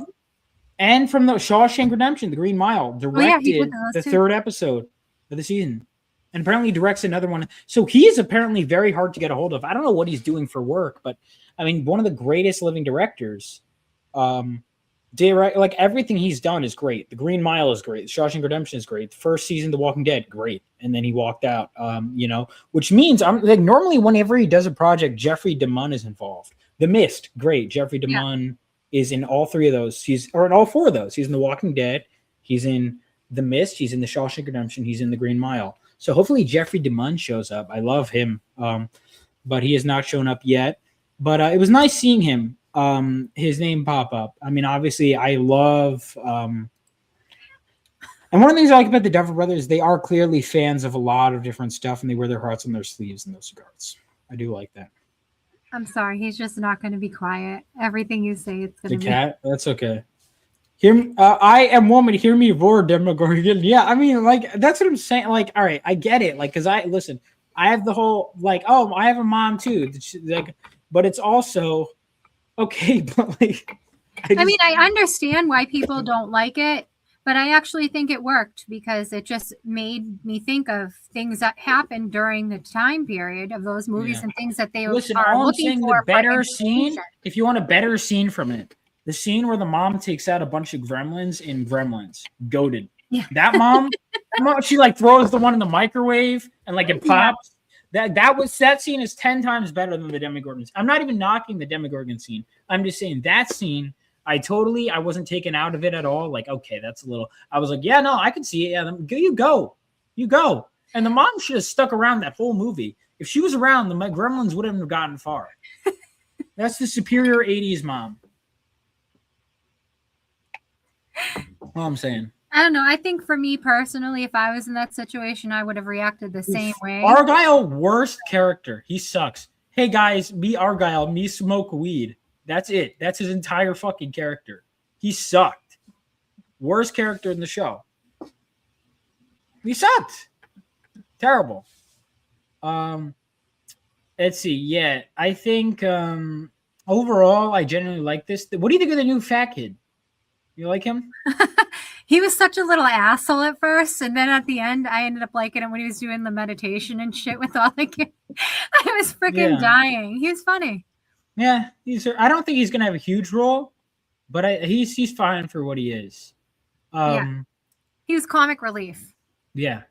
Speaker 6: and from the Shawshank Redemption, The Green Mile,
Speaker 7: Oh yeah, he did
Speaker 6: directed the
Speaker 7: those too.
Speaker 6: third episode of the season, and apparently directs another one. So he's apparently very hard to get a hold of. I don't know what he's doing for work, but I mean, one of the greatest living directors. Like everything he's done is great. The Green Mile is great. Shawshank Redemption is great. The first season, The Walking Dead, great. And then he walked out. Which means I'm like normally whenever he does a project, Jeffrey DeMunn is involved. The Mist, great. Jeffrey DeMunn is in all three of those. Or in all four of those. He's in The Walking Dead. He's in The Mist. He's in The Shawshank Redemption. He's in The Green Mile. So hopefully Jeffrey DeMunn shows up. I love him, but he has not shown up yet. But it was nice seeing him. His name pop up. I mean, obviously, I love. And one of the things I like about the Duffer Brothers, they are clearly fans of a lot of different stuff, and they wear their hearts on their sleeves in those regards. I do like that.
Speaker 7: I'm sorry, he's just not going to be quiet. Everything you say, it's going
Speaker 6: The
Speaker 7: to be.
Speaker 6: cat, that's okay. Hear me, I am woman. Hear me roar, Demogorgon. Yeah, I mean, like that's what I'm saying. Like, all right, I get it. Like, because I listen, I have the whole like, oh, I have a mom too. Like, but it's also okay, but like,
Speaker 7: I mean, I understand why people don't like it, but I actually think it worked because it just made me think of things that happened during the time period of those movies and things that they
Speaker 6: listen.
Speaker 7: are
Speaker 6: All I'm
Speaker 7: looking
Speaker 6: saying,
Speaker 7: for.
Speaker 6: the better scene. If you want a better scene from it, the scene where the mom takes out a bunch of gremlins in Gremlins, goated.
Speaker 7: Yeah.
Speaker 6: That mom, she like throws the one in the microwave and like it pops. That scene is 10 times better than the Demogorgon. I'm not even knocking the Demogorgon scene. I'm just saying that scene, I wasn't taken out of it at all. Like, okay, that's a little. I was like, yeah, no, I can see it. Yeah, you go. And the mom should have stuck around that whole movie. If she was around, the Gremlins wouldn't have gotten far. That's the superior 80s mom. All I'm saying.
Speaker 7: I don't know. I think for me personally, if I was in that situation, I would have reacted the same way.
Speaker 6: Argyle, worst character. He sucks. Hey guys, me Argyle, me smoke weed. That's it. That's his entire fucking character. He sucked. Worst character in the show. He sucked. Terrible. Let's see. Yeah, I think overall, I genuinely like this. What do you think of the new fat kid? You like him?
Speaker 7: He was such a little asshole at first, and then at the end, I ended up liking him when he was doing the meditation and shit with all the kids. I was freaking dying. He was funny.
Speaker 6: Yeah, I don't think he's gonna have a huge role, but he's fine for what he is.
Speaker 7: He was comic relief.
Speaker 6: Yeah,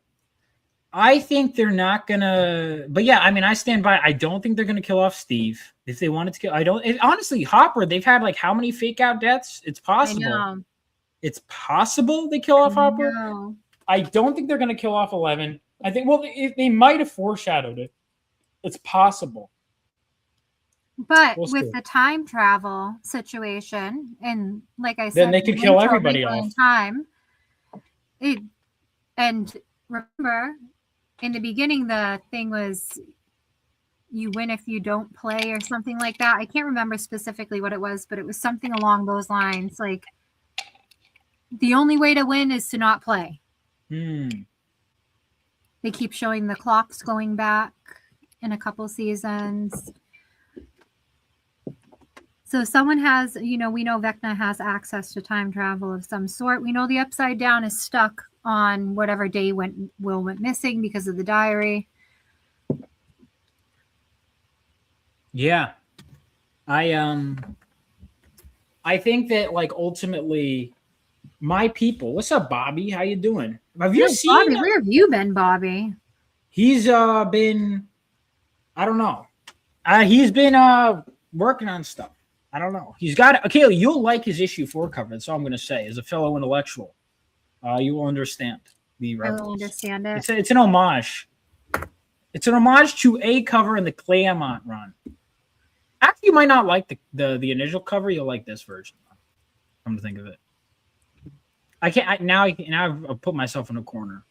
Speaker 6: I think they're not gonna. But yeah, I mean, I stand by. I don't think they're gonna kill off Steve if they wanted to kill. I don't. Honestly, Hopper. They've had like how many fake out deaths? It's possible.
Speaker 7: I know.
Speaker 6: It's possible they kill off Hopper. I don't think they're going to kill off 11. I think, well, they might have foreshadowed it. It's possible.
Speaker 7: But with the time travel situation, and like I said,
Speaker 6: then they could kill everybody off.
Speaker 7: And remember, in the beginning, the thing was you win if you don't play or something like that. I can't remember specifically what it was, but it was something along those lines. Like, the only way to win is to not play. They keep showing the clocks going back in a couple seasons. So someone has, we know Vecna has access to time travel of some sort. We know the Upside Down is stuck on whatever day Will went missing because of the diary.
Speaker 6: Yeah. I think that like ultimately my people. What's up, Bobby? How you doing? Have you seen?
Speaker 7: Bobby, where have you been, Bobby?
Speaker 6: He's been. I don't know. He's been working on stuff. I don't know. He's got. Okay, you'll like his issue 4 cover. That's all I'm going to say. As a fellow intellectual, you will understand the reference.
Speaker 7: I will understand it.
Speaker 6: It's an homage. It's an homage to a cover in the Claremont run. Actually, you might not like the initial cover. You'll like this version. Come to think of it. I can't now. I've put myself in a corner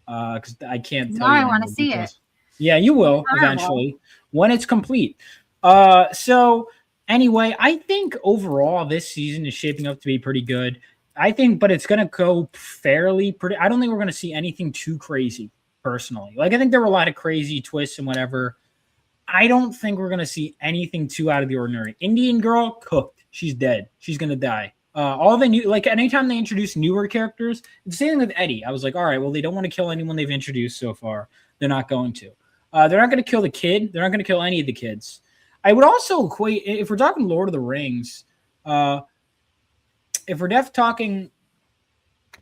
Speaker 6: because I can't.
Speaker 7: Now I want to see it.
Speaker 6: Yeah, you will
Speaker 7: Horrible.
Speaker 6: eventually when it's complete. So anyway, I think overall this season is shaping up to be pretty good. I think, but it's gonna go fairly pretty. I don't think we're gonna see anything too crazy, personally. Like I think there were a lot of crazy twists and whatever. I don't think we're gonna see anything too out of the ordinary. Indian girl cooked. She's dead. She's gonna die. All the new, like anytime they introduce newer characters, it's the same thing with Eddie. I was like, all right, well, they don't want to kill anyone they've introduced so far. They're not going to. They're not going to kill the kid. They're not going to kill any of the kids. I would also equate, if we're talking Lord of the Rings, if we're talking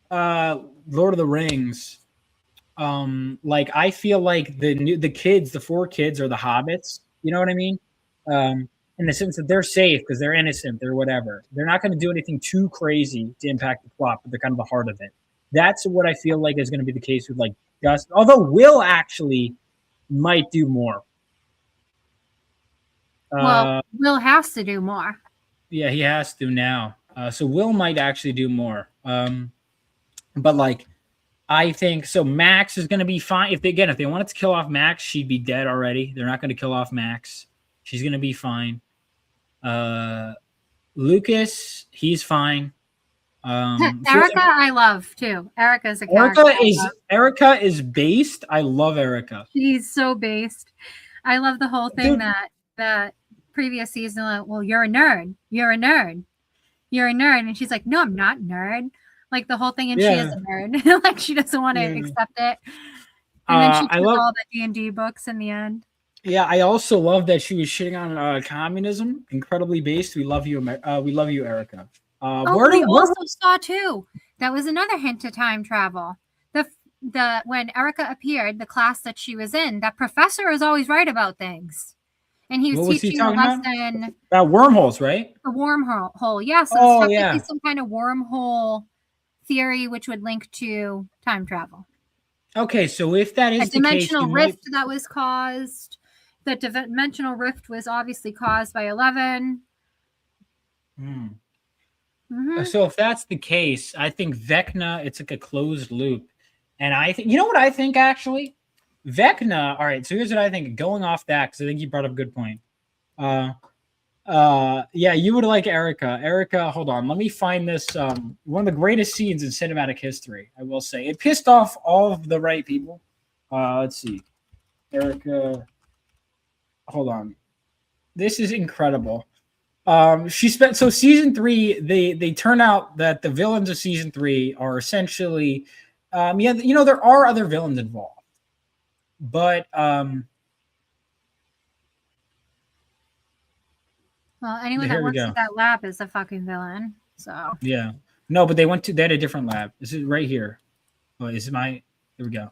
Speaker 6: Lord of the Rings, like I feel like the kids, the 4 kids are the hobbits. You know what I mean? In the sense that they're safe because they're innocent, they're whatever. They're not going to do anything too crazy to impact the plot, but they're kind of the heart of it. That's what I feel like is going to be the case with like Gus. Although Will actually might do more.
Speaker 7: Well, Will has to do more.
Speaker 6: Yeah, he has to now. So Will might actually do more. But like, I think so. Max is going to be fine. If they wanted to kill off Max, she'd be dead already. They're not going to kill off Max. She's going to be fine. Lucas, he's fine.
Speaker 7: Erica, I love too. Erica's a character.
Speaker 6: Erica is based. I love Erica.
Speaker 7: She's so based. I love the whole thing
Speaker 6: Dude.
Speaker 7: that previous season. Like, well, you're a nerd. You're a nerd. You're a nerd, and she's like, no, I'm not nerd. Like the whole thing, and she is a nerd. Like she doesn't want to accept it. And then she took all the D&D books in the end.
Speaker 6: Yeah, I also love that she was shitting on communism. Incredibly based. We love you, we love you, Erica.
Speaker 7: We also saw too. That was another hint to time travel. The when Erica appeared, the class that she was in, that professor is always right about things, and he was teaching a lesson
Speaker 6: about wormholes, right?
Speaker 7: A wormhole, yeah. So it's technically some kind of wormhole theory, which would link to time travel.
Speaker 6: Okay, so if that is
Speaker 7: a dimensional rift that was caused. The dimensional rift was obviously caused by 11.
Speaker 6: So if that's the case, I think Vecna, it's like a closed loop. And I think, you know what I think actually? Vecna, all right, so here's what I think. Going off that, because I think you brought up a good point. Yeah, you would like Erica. Erica, hold on. Let me find this. One of the greatest scenes in cinematic history, I will say. It pissed off all of the right people. Let's see. Erica... Hold on. This is incredible. So season 3, they turn out that the villains of season 3 are essentially, there are other villains involved, but
Speaker 7: well, anyone that works at that lab is a fucking villain. So
Speaker 6: yeah, no, but they had a different lab. This is right here. Oh, here we go.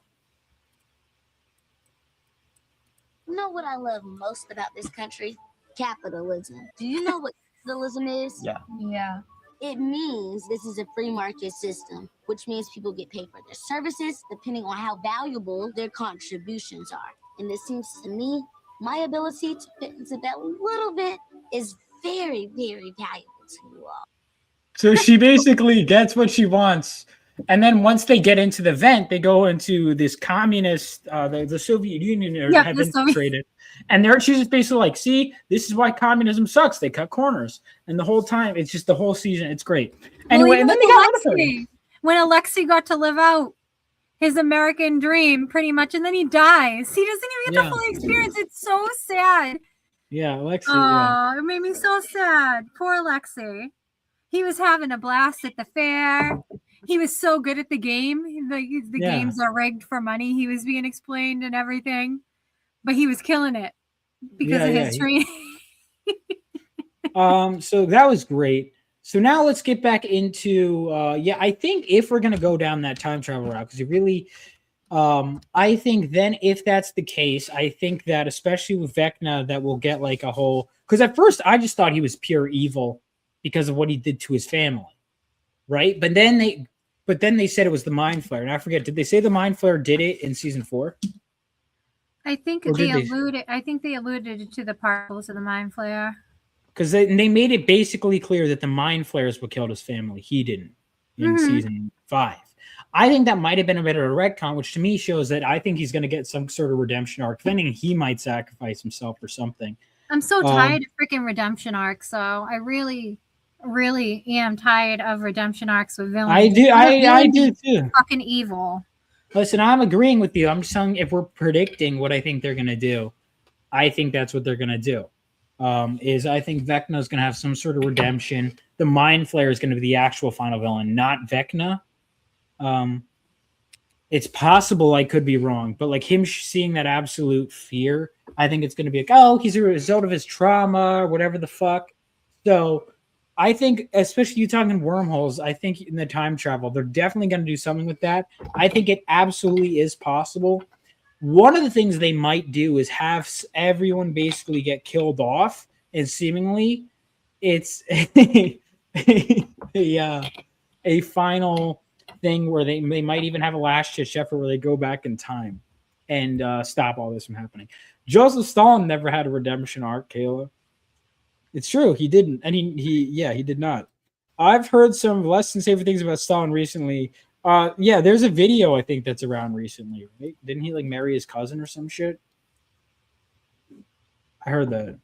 Speaker 8: You know what I love most about this country? Capitalism. Do you know what capitalism is?
Speaker 6: Yeah.
Speaker 7: Yeah.
Speaker 8: It means this is a free market system, which means people get paid for their services depending on how valuable their contributions are. And it seems to me, my ability to fit into that little bit is very, very valuable to you all.
Speaker 6: So she basically gets what she wants. And then once they get into the vent, they go into this communist, the Soviet Union have infiltrated. And she's just basically like, see, this is why communism sucks. They cut corners. And the whole time, it's just the whole season. It's great. Anyway, and then they got Alexei.
Speaker 7: When Alexei got to live out his American dream, pretty much, and then he dies. He doesn't even get the full experience. It's so sad.
Speaker 6: Yeah, Alexei.
Speaker 7: Oh, it made me so sad. Poor Alexei. He was having a blast at the fair. He was so good at the game. The games are rigged for money. He was being explained and everything, but he was killing it because of his training.
Speaker 6: So that was great. So now let's get back into, I think if we're going to go down that time travel route, because you really, I think then if that's the case, I think that especially with Vecna, that we'll get like a whole, because at first I just thought he was pure evil because of what he did to his family. Right. But then they said it was the Mind Flayer. And I forget, did they say the Mind Flayer did it in season 4?
Speaker 7: I think they alluded to the particles of the Mind Flayer.
Speaker 6: Because they made it basically clear that the Mind Flayers would kill his family. He didn't in season 5. I think that might have been a bit of a retcon, which to me shows that I think he's going to get some sort of redemption arc. If anything, he might sacrifice himself or something.
Speaker 7: I'm so tired of freaking redemption arcs. So I really, really am tired of redemption arcs with villains.
Speaker 6: I do. I do too.
Speaker 7: Fucking evil.
Speaker 6: Listen, I'm agreeing with you. I'm just saying if we're predicting what I think they're going to do, I think that's what they're going to do. I think Vecna is going to have some sort of redemption. The Mind Flayer is going to be the actual final villain, not Vecna. It's possible I could be wrong, but like him seeing that absolute fear, I think it's going to be like, oh, he's a result of his trauma or whatever the fuck. So I think, especially you talking wormholes, I think in the time travel, they're definitely going to do something with that. I think it absolutely is possible. One of the things they might do is have everyone basically get killed off, and seemingly it's a final thing where they might even have a last ditch effort where they go back in time and stop all this from happening. Joseph Stalin never had a redemption arc, Kayla. It's true, he didn't, and he did not. I've heard some less than safer things about Stalin recently. Yeah, there's a video I think that's around recently, right? Didn't he like marry his cousin or some shit? I heard that.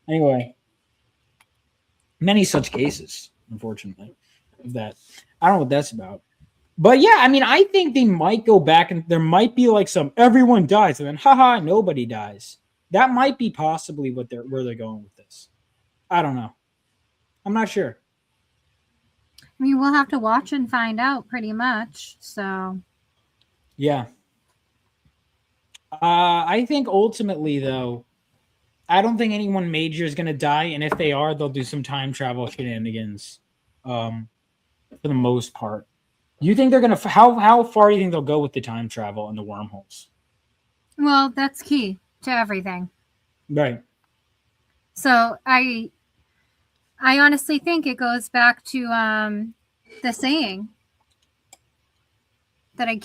Speaker 6: Anyway, many such cases, unfortunately, of that. I don't know what that's about. But yeah, I mean, I think they might go back and there might be like some everyone dies and then haha, nobody dies. That might be possibly where they're going with this. I don't know. I'm not sure.
Speaker 7: I mean, we'll have to watch and find out pretty much. So,
Speaker 6: yeah. I think ultimately, though, I don't think anyone major is going to die. And if they are, they'll do some time travel shenanigans for the most part. You think they're going to, how far do you think they'll go with the time travel and the wormholes?
Speaker 7: well, that's key to everything.
Speaker 6: Right.
Speaker 7: So I honestly think it goes back to the saying that I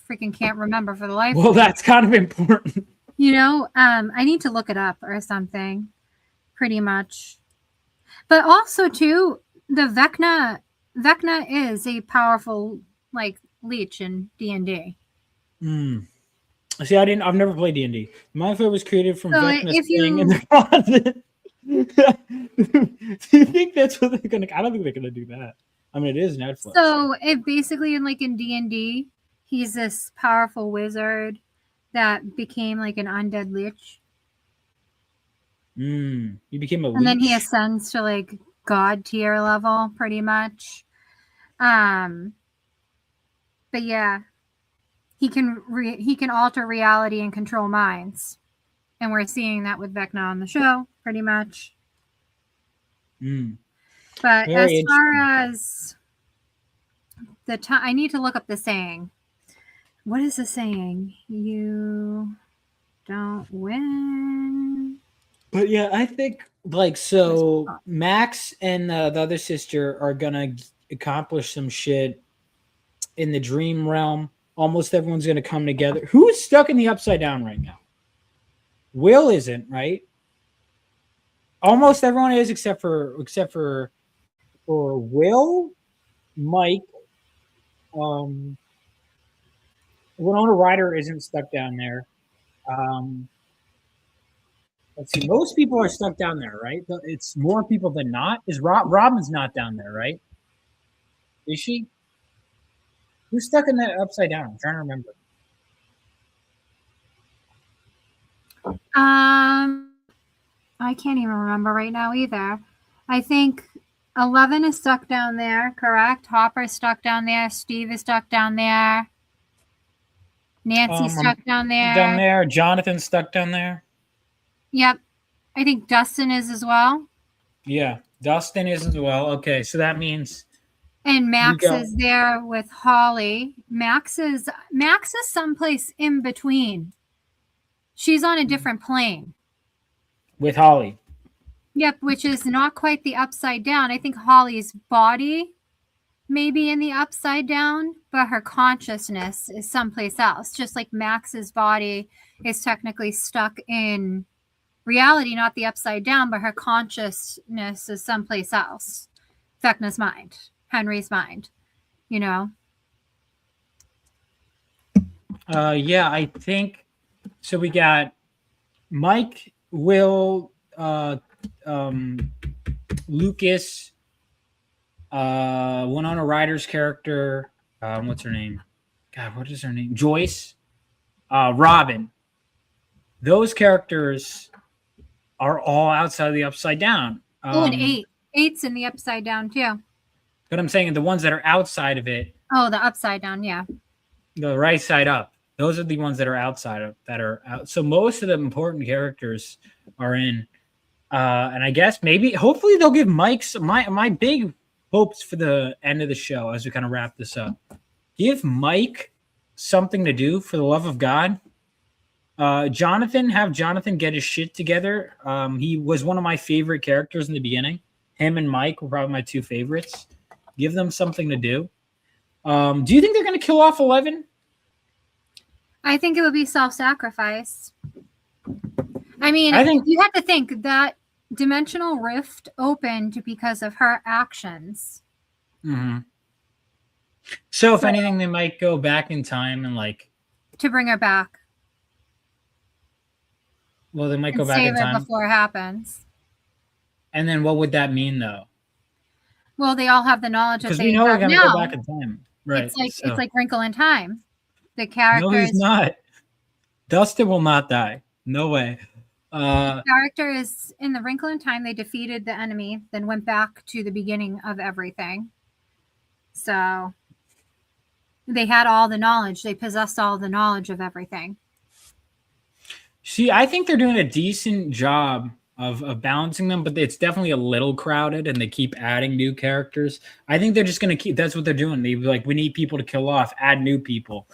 Speaker 7: freaking can't remember for the life.
Speaker 6: Well, that's kind of important.
Speaker 7: You know, I need to look it up or something, pretty much. But also too, the Vecna is a powerful like leech in D&D.
Speaker 6: See, I've never played D&D. My Flare was created from Vecna's thing in the closet. Do you think that's what they're gonna? I don't think they're gonna do that. I mean, it is Netflix.
Speaker 7: So it basically in D&D, he's this powerful wizard that became like an undead lich.
Speaker 6: He became a leech.
Speaker 7: And then he ascends to like god tier level, pretty much. But yeah, he can alter reality and control minds, and we're seeing that with Vecna on the show, pretty much. But
Speaker 6: Very
Speaker 7: as far as the time, I need to look up the saying. What is the saying? You don't win.
Speaker 6: But yeah, I think like so. Max and the other sister are gonna accomplish some shit in the dream realm. Almost everyone's gonna come together. Who's stuck in the upside down right now? Will isn't, right? Almost everyone is except for Will, Mike. Winona Ryder isn't stuck down there. Let's see. Most people are stuck down there, right? It's more people than not. Is Robin's not down there, right? Is she? Who's stuck in that upside down? I'm trying to remember.
Speaker 7: I can't even remember right now either. I think 11 is stuck down there, correct? Hopper's stuck down there. Steve is stuck down there. Nancy's stuck down there.
Speaker 6: Down there. Jonathan's stuck down there.
Speaker 7: Yep. I think Dustin is as well.
Speaker 6: Yeah, Dustin is as well. Okay, so that means.
Speaker 7: And Max is there with Holly. Max is someplace in between. She's on a different plane.
Speaker 6: With Holly.
Speaker 7: Yep, which is not quite the upside down. I think Holly's body may be in the upside down, but her consciousness is someplace else. Just like Max's body is technically stuck in reality, not the upside down, but her consciousness is someplace else. Vecna's mind, Henry's mind, you know?
Speaker 6: Yeah, I think so. We got Mike, Will, Lucas, Winona Ryder's character. What's her name? God, what is her name? Joyce, Robin. Those characters are all outside of the Upside Down.
Speaker 7: Oh, and eight. Eight's in the Upside Down too.
Speaker 6: But I'm saying the ones that are outside of it,
Speaker 7: Oh, the Upside Down, yeah.
Speaker 6: the right side up. Those are the ones that are outside of that are out. So most of the important characters are in. And I guess maybe, hopefully, they'll give Mike my big hopes for the end of the show as we kind of wrap this up. Give Mike something to do, for the love of God. Have Jonathan get his shit together. He was one of my favorite characters in the beginning. Him and Mike were probably my two favorites. Give them something to do. Do you think they're going to kill off 11?
Speaker 7: I think it would be self-sacrifice. I mean,
Speaker 6: I think-
Speaker 7: you have to think that dimensional rift opened because of her actions.
Speaker 6: Mm-hmm. So, if anything, they might go back in time and
Speaker 7: to bring her back.
Speaker 6: Well, they might go
Speaker 7: And
Speaker 6: back
Speaker 7: save
Speaker 6: in
Speaker 7: her
Speaker 6: time.
Speaker 7: before it happens.
Speaker 6: And then what would that mean, though?
Speaker 7: Well, they all have the knowledge that
Speaker 6: Because
Speaker 7: they
Speaker 6: we know we're
Speaker 7: have
Speaker 6: going to
Speaker 7: now.
Speaker 6: go back in time. Right.
Speaker 7: It's like Wrinkle in Time. The characters.
Speaker 6: No, he's not. Dustin will not die. No way.
Speaker 7: Characters in the Wrinkle in Time, they defeated the enemy, then went back to the beginning of everything. So they had all the knowledge. They possessed all the knowledge of everything.
Speaker 6: See, I think they're doing a decent job of balancing them, but it's definitely a little crowded, and they keep adding new characters. I think they're just going to keep. That's what they're doing. They we need people to kill off, add new people.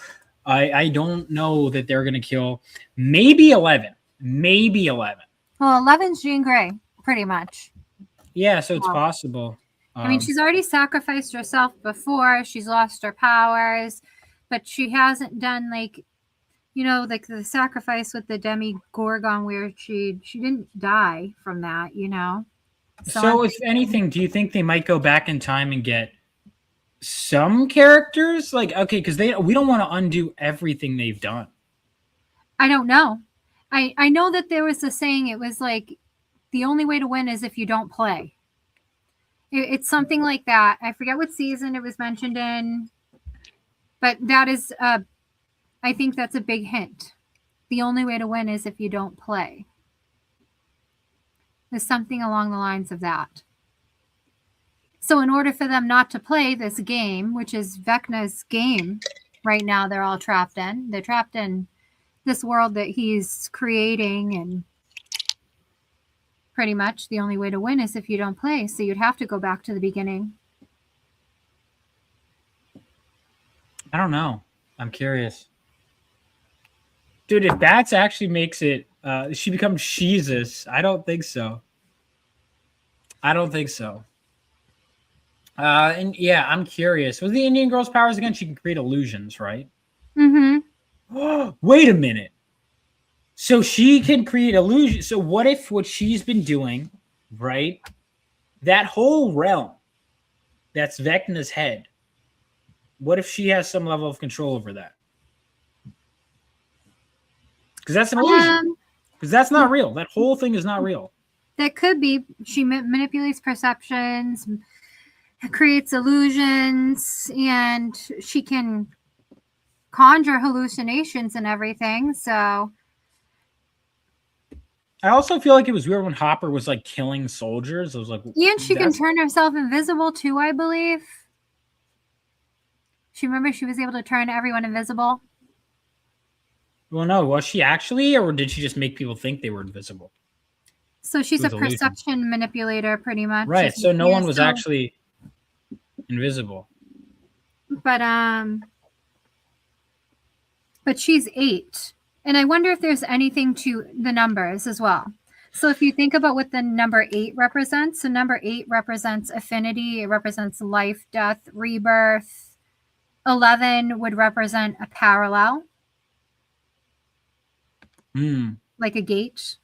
Speaker 6: I don't know that they're going to kill. Maybe 11. Maybe 11.
Speaker 7: Well, 11's Jean Grey, pretty much.
Speaker 6: Yeah, so it's possible.
Speaker 7: I mean, she's already sacrificed herself before. She's lost her powers, but she hasn't done the sacrifice with the Demigorgon where she didn't die from that,
Speaker 6: So if anything, do you think they might go back in time and get some characters? Because we don't want to undo everything they've done.
Speaker 7: I don't know. I know that there was a saying, it was like, the only way to win is if you don't play. It's something like that. I forget what season it was mentioned in, but that is, I think that's a big hint. The only way to win is if you don't play. There's something along the lines of that. So in order for them not to play this game, which is Vecna's game right now, they're all trapped in. They're trapped in this world that he's creating, and pretty much the only way to win is if you don't play. So you'd have to go back to the beginning.
Speaker 6: I don't know. I'm curious. Dude, if Bats actually makes it, she becomes Jesus. I don't think so. And yeah, I'm curious. With the Indian girl's powers again, she can create illusions, right?
Speaker 7: Mm-hmm.
Speaker 6: Wait a minute. So she can create illusions. So what if what she's been doing, right? That whole realm, that's Vecna's head. What if she has some level of control over that? Because that's an illusion. Because that's not real. That whole thing is not real.
Speaker 7: That could be. She manipulates perceptions, creates illusions, and she can conjure hallucinations and everything. So
Speaker 6: I also feel like it was weird when Hopper was killing soldiers. I was like,
Speaker 7: yeah, and she can turn herself invisible too, I believe. She was able to turn everyone invisible.
Speaker 6: Well, no, was she actually, or did she just make people think they were invisible?
Speaker 7: So she's a perception manipulator, pretty much.
Speaker 6: Right. So no one was actually invisible.
Speaker 7: But she's 8. And I wonder if there's anything to the numbers as well. So if you think about what the number 8 represents, so number 8 represents affinity. It represents life, death, rebirth. 11 would represent a parallel. Like a gate.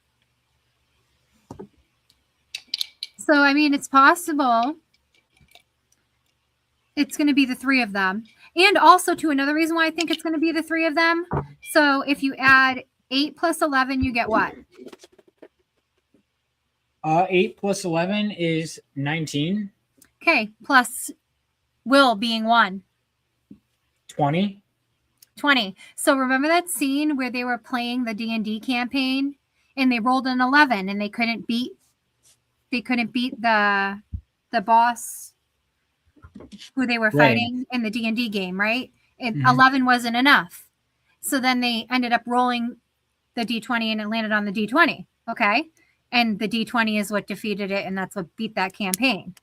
Speaker 7: So, I mean, it's possible It's going to be the three of them. And also, to another reason why I think it's going to be the three of them. So if you add 8 plus 11, you get what?
Speaker 6: 8 plus 11 is 19.
Speaker 7: Okay, plus Will being 1.
Speaker 6: 20.
Speaker 7: 20. So remember that scene where they were playing the D&D campaign and they rolled an 11 and they couldn't beat the boss who they were fighting in the D&D game, right? And 11 wasn't enough. So then they ended up rolling the D20 and it landed on the D20. Okay. And the D20 is what defeated it, and that's what beat that campaign.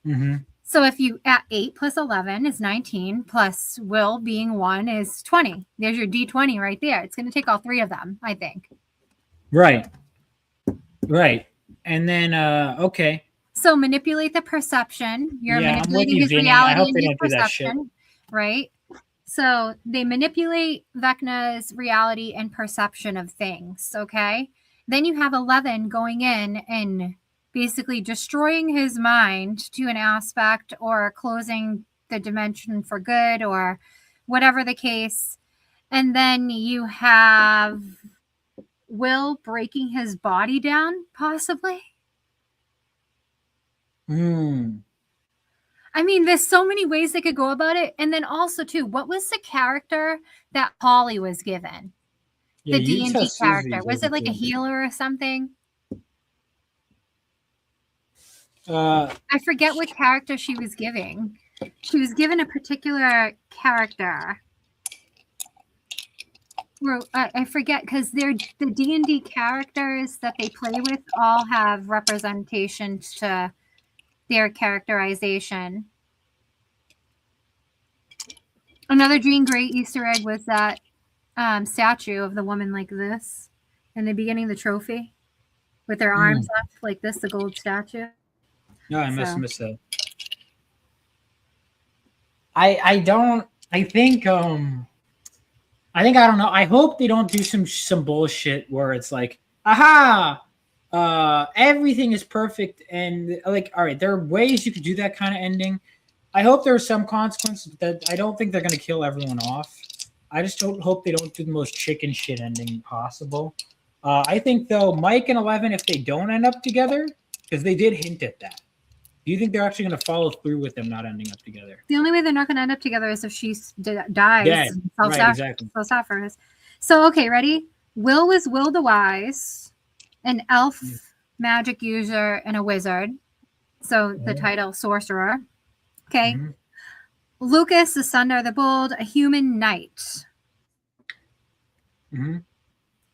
Speaker 6: Mm-hmm.
Speaker 7: So if you at 8 plus 11 is 19, plus Will being 1 is 20. There's your D20 right there. It's going to take all three of them, I think.
Speaker 6: Right. And then, okay.
Speaker 7: So manipulate the perception. You're
Speaker 6: I'm with
Speaker 7: manipulating
Speaker 6: you,
Speaker 7: his
Speaker 6: Vinny. I
Speaker 7: reality
Speaker 6: hope
Speaker 7: and
Speaker 6: they
Speaker 7: his
Speaker 6: don't do that shit.
Speaker 7: perception, right? So they manipulate Vecna's reality and perception of things, okay? Then you have 11 going in and basically destroying his mind to an aspect or closing the dimension for good or whatever the case. And then you have Will breaking his body down, possibly. I mean, there's so many ways they could go about it. And then also, too, what was the character that Holly was given?
Speaker 6: Yeah,
Speaker 7: The D&D character. Was it like a healer or something? I forget what character she was giving. She was given a particular character. I forget, because they're the D&D characters that they play with all have representations to their characterization. Another Jean Grey Easter egg was that statue of the woman like this in the beginning of the trophy with their arms up like this, the gold statue.
Speaker 6: No, I must have missed that. I don't know. I hope they don't do some bullshit where it's like, aha, everything is perfect, and like, all right, there are ways you could do that kind of ending. I hope there are some consequences, but I don't think they're gonna kill everyone off. I just don't hope they don't do the most chicken shit ending possible. I think though, Mike and 11, if they don't end up together, because they did hint at that. Do you think they're actually going to follow through with them not ending up together?
Speaker 7: The only way they're not going to end up together is if she dies.
Speaker 6: Yeah, right, exactly.
Speaker 7: So, okay, ready? Will was Will the Wise, an elf magic user, and a wizard. So the title, sorcerer. Okay. Mm-hmm. Lucas, the Thunder the Bold, a human knight.
Speaker 6: Mm-hmm.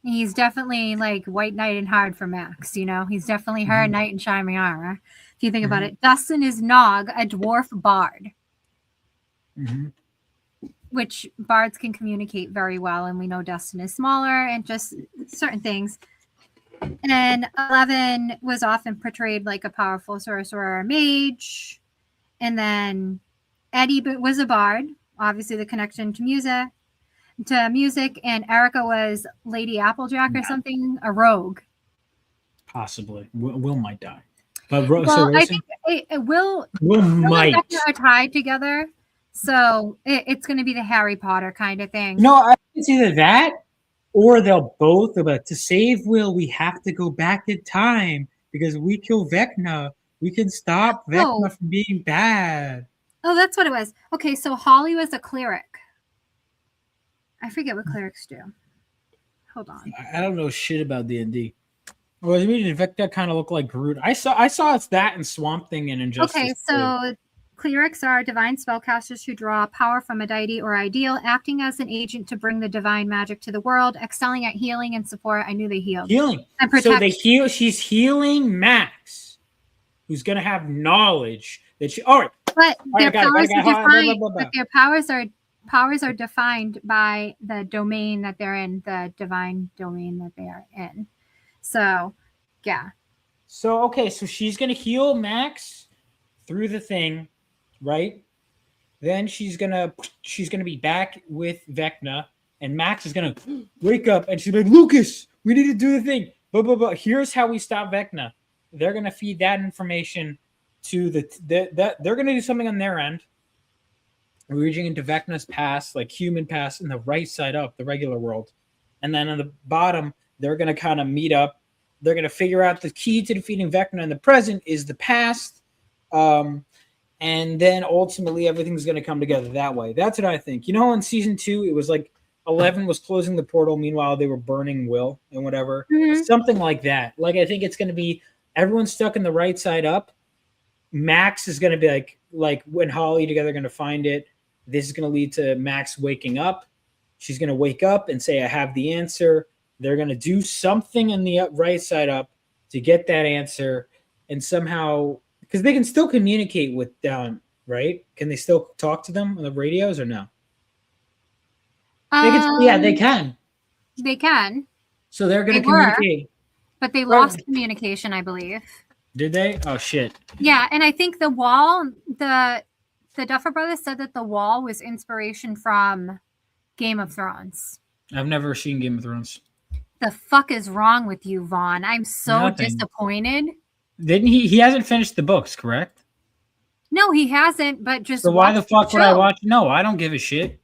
Speaker 7: He's definitely like White Knight and hard for Max, you know? He's definitely her knight in shining armor. If you think about it. Dustin is Nog, a dwarf bard. Which bards can communicate very well, and we know Dustin is smaller and just certain things. And 11 was often portrayed like a powerful sorcerer or mage. And then Eddie was a bard, obviously the connection to music. And Erica was Lady Applejack or something, a rogue.
Speaker 6: Possibly. Will might die. But
Speaker 7: I think Will
Speaker 6: might
Speaker 7: are tied together, so it's going to be the Harry Potter kind of thing.
Speaker 6: No, I think it's either that or they'll both. But to save Will, we have to go back in time because we kill Vecna. We can stop Vecna from being bad.
Speaker 7: Oh, that's what it was. Okay, so Holly was a cleric. I forget what clerics do. Hold on.
Speaker 6: I don't know shit about D&D. Well, I mean, Vecna kind of look like Groot. I saw it's that and Swamp Thing and Injustice.
Speaker 7: Okay, so clerics are divine spellcasters who draw power from a deity or ideal, acting as an agent to bring the divine magic to the world, excelling at healing and support. I knew they healed.
Speaker 6: Healing.
Speaker 7: And protect.
Speaker 6: So they heal. She's healing Max, who's gonna have knowledge that she. All right.
Speaker 7: But their powers are defined. But their powers are defined by the domain that they're in, the divine domain that they are in. So, yeah.
Speaker 6: So, okay, so she's going to heal Max through the thing, right? Then she's going to be back with Vecna, and Max is going to wake up, and she's like, Lucas, we need to do the thing. But here's how we stop Vecna. They're going to feed that information to they're going to do something on their end, We're reaching into Vecna's past, like human past, in the right side up, the regular world. And then on the bottom, they're going to kind of meet up. They're going to figure out the key to defeating Vecna in the present is the past. And then ultimately everything's going to come together that way. That's what I think. You know, in season 2, it was like 11 was closing the portal. Meanwhile, they were burning Will and whatever.
Speaker 7: Mhm.
Speaker 6: Something like that. Like, I think it's going to be everyone's stuck in the right side up. Max is going to be like when Holly together are going to find it. This is going to lead to Max waking up. She's going to wake up and say, I have the answer. They're going to do something in the right side up to get that answer. And somehow, because they can still communicate with down, right? Can they still talk to them on the radios or no? They can.
Speaker 7: They can,
Speaker 6: So they're going
Speaker 7: They
Speaker 6: to
Speaker 7: were.
Speaker 6: communicate.
Speaker 7: but they
Speaker 6: Right.
Speaker 7: lost communication, I believe.
Speaker 6: Did they? Oh, shit.
Speaker 7: Yeah, and I think the wall, the Duffer Brothers said that the wall was inspiration from Game of Thrones.
Speaker 6: I've never seen Game of Thrones.
Speaker 7: The fuck is wrong with you, Vaughn? I'm so
Speaker 6: Nothing.
Speaker 7: disappointed.
Speaker 6: Didn't he? He hasn't finished the books, correct?
Speaker 7: No, he hasn't, but just
Speaker 6: So why the
Speaker 7: watch
Speaker 6: fuck would I
Speaker 7: show.
Speaker 6: watch? No, I don't give a shit.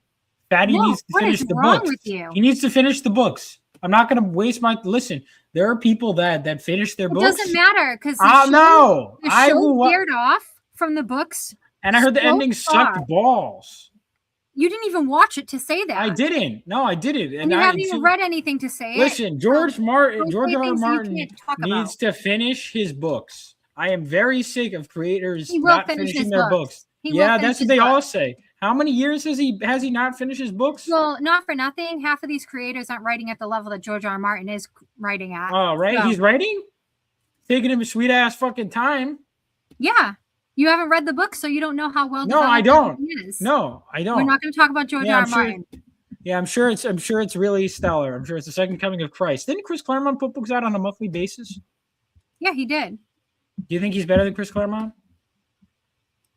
Speaker 6: Fatty
Speaker 7: No,
Speaker 6: needs to
Speaker 7: what
Speaker 6: finish
Speaker 7: is
Speaker 6: the
Speaker 7: wrong
Speaker 6: books.
Speaker 7: with you?
Speaker 6: He needs to finish the books. I'm not going to waste my listen. There are people that finish their
Speaker 7: It
Speaker 6: books.
Speaker 7: doesn't matter because
Speaker 6: Oh no,
Speaker 7: the
Speaker 6: I
Speaker 7: show
Speaker 6: will.
Speaker 7: veered off from the books.
Speaker 6: And I heard the
Speaker 7: so
Speaker 6: ending
Speaker 7: far.
Speaker 6: sucked balls.
Speaker 7: You didn't even watch it to say that.
Speaker 6: I didn't. No, I didn't.
Speaker 7: And you haven't even read anything to say it.
Speaker 6: Listen, George R.
Speaker 7: don't say
Speaker 6: R.
Speaker 7: things you
Speaker 6: Martin
Speaker 7: can't talk
Speaker 6: needs to finish his books. I am very sick of creators
Speaker 7: He will
Speaker 6: not
Speaker 7: finish
Speaker 6: finishing
Speaker 7: his
Speaker 6: their
Speaker 7: books.
Speaker 6: books.
Speaker 7: He will
Speaker 6: Yeah,
Speaker 7: finish
Speaker 6: that's what
Speaker 7: his
Speaker 6: they all
Speaker 7: books.
Speaker 6: say. How many years has he not finished his books?
Speaker 7: Well, not for nothing. Half of these creators aren't writing at the level that George R. Martin is writing at.
Speaker 6: Oh, right.
Speaker 7: So-
Speaker 6: He's writing? Taking him a sweet ass fucking time.
Speaker 7: Yeah. You haven't read the book, so you don't know how well
Speaker 6: No, I
Speaker 7: developed
Speaker 6: don't.
Speaker 7: it is.
Speaker 6: No, I don't.
Speaker 7: We're not going to talk about George
Speaker 6: Yeah,
Speaker 7: R.
Speaker 6: I'm sure-
Speaker 7: Martin.
Speaker 6: Yeah, I'm sure it's really stellar. I'm sure it's the second coming of Christ. Didn't Chris Claremont put books out on a monthly basis?
Speaker 7: Yeah, he did.
Speaker 6: Do you think he's better than Chris Claremont?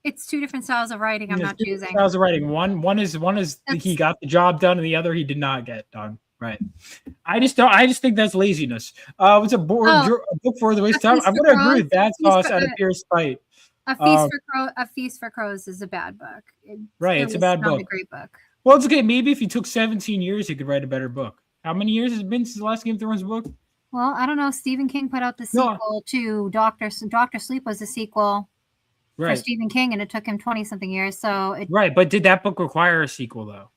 Speaker 7: It's two different styles of writing. I'm
Speaker 6: There's
Speaker 7: not
Speaker 6: two
Speaker 7: choosing.
Speaker 6: styles of writing. One is
Speaker 7: That's-
Speaker 6: he got the job done, and the other he did not get done. Right. I just think that's laziness. It's a book for the waste of time.
Speaker 7: Feast
Speaker 6: I'm
Speaker 7: for
Speaker 6: going to agree
Speaker 7: Crows-
Speaker 6: with that
Speaker 7: Feast
Speaker 6: sauce
Speaker 7: for-
Speaker 6: out of pure spite.
Speaker 7: A Feast for Crows is a bad book.
Speaker 6: Right, it's a bad
Speaker 7: not
Speaker 6: book.
Speaker 7: a great book.
Speaker 6: Well, it's okay. Maybe if he took 17 years, he could write a better book. How many years has it been since the last Game of Thrones book?
Speaker 7: Well, I don't know. Stephen King put out the
Speaker 6: No.
Speaker 7: sequel to Doctor Sleep was a sequel for
Speaker 6: Right.
Speaker 7: Stephen King, and it took him 20-something years. So it,
Speaker 6: Right, but did that book require a sequel though?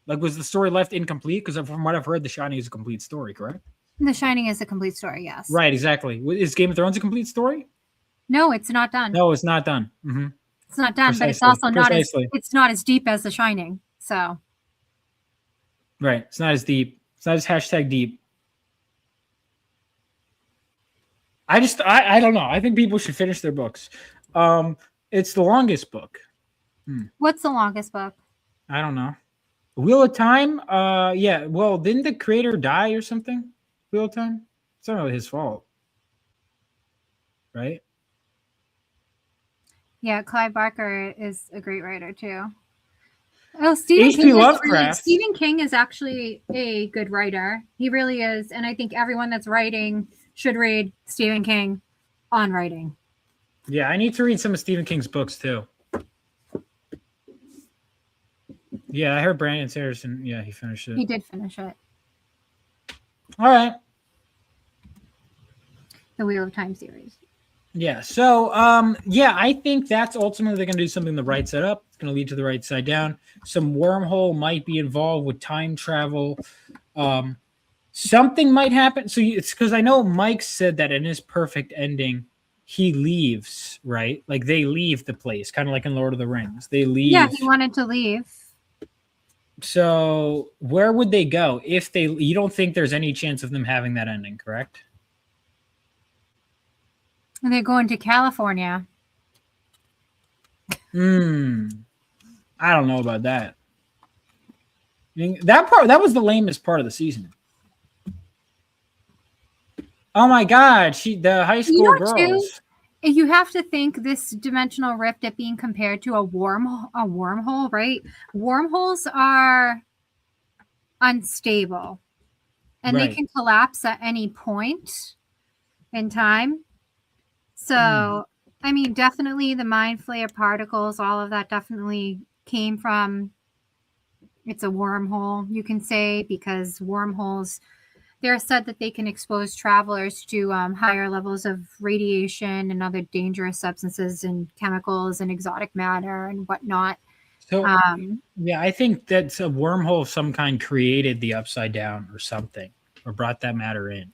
Speaker 6: Like, was the story left incomplete? Because from what I've heard, The Shining is a complete story, correct?
Speaker 7: The Shining is a complete story. Yes.
Speaker 6: Right, exactly. Is Game of Thrones a complete story?
Speaker 7: No, it's not done.
Speaker 6: No, it's not done.
Speaker 7: It's not done, but it's
Speaker 6: Precisely,
Speaker 7: also not
Speaker 6: precisely.
Speaker 7: it's not as deep as The Shining. So
Speaker 6: Right, it's not as deep. It's not as hashtag deep. I don't know. I think people should finish their books. It's the longest book.
Speaker 7: what's the longest book?
Speaker 6: I don't know. Wheel of Time? Yeah. Well, didn't the creator die or something? Wheel of Time? It's not really his fault. Right?
Speaker 7: Yeah, Clive Barker is a great writer too. Oh, Stephen
Speaker 6: H.P.
Speaker 7: King,
Speaker 6: Lovecraft.
Speaker 7: Stephen King is actually a good writer. He really is, and I think everyone that's writing should read Stephen King on writing.
Speaker 6: Yeah, I need to read some of Stephen King's books too. Yeah, I heard Brandon Sanderson. Yeah, he finished it.
Speaker 7: He did finish it.
Speaker 6: All right.
Speaker 7: The Wheel of Time series.
Speaker 6: Yeah. So, yeah, I think that's ultimately they're going to do something the right side up. It's going to lead to the right side down. Some wormhole might be involved with time travel. Something might happen. So it's because I know Mike said that in his perfect ending, he leaves, right? Like they leave the place, kind of like in Lord of the Rings. They leave.
Speaker 7: Yeah, he wanted to leave.
Speaker 6: So where would they go if they? You don't think there's any chance of them having that ending, correct?
Speaker 7: And they're going to California.
Speaker 6: I don't know about that. I mean, that was the lamest part of the season. Oh my God, the high school girls.
Speaker 7: Too, you have to think this dimensional rift at being compared to a wormhole, right? Wormholes are unstable, and they
Speaker 6: Right.
Speaker 7: can collapse at any point in time. So, I mean, definitely the mind flayer particles, all of that definitely came from. It's a wormhole, you can say, because wormholes, they're said that they can expose travelers to higher levels of radiation and other dangerous substances and chemicals and exotic matter and whatnot.
Speaker 6: So
Speaker 7: Um,
Speaker 6: yeah, I think that's a wormhole of some kind created the upside down or something, or brought that matter in.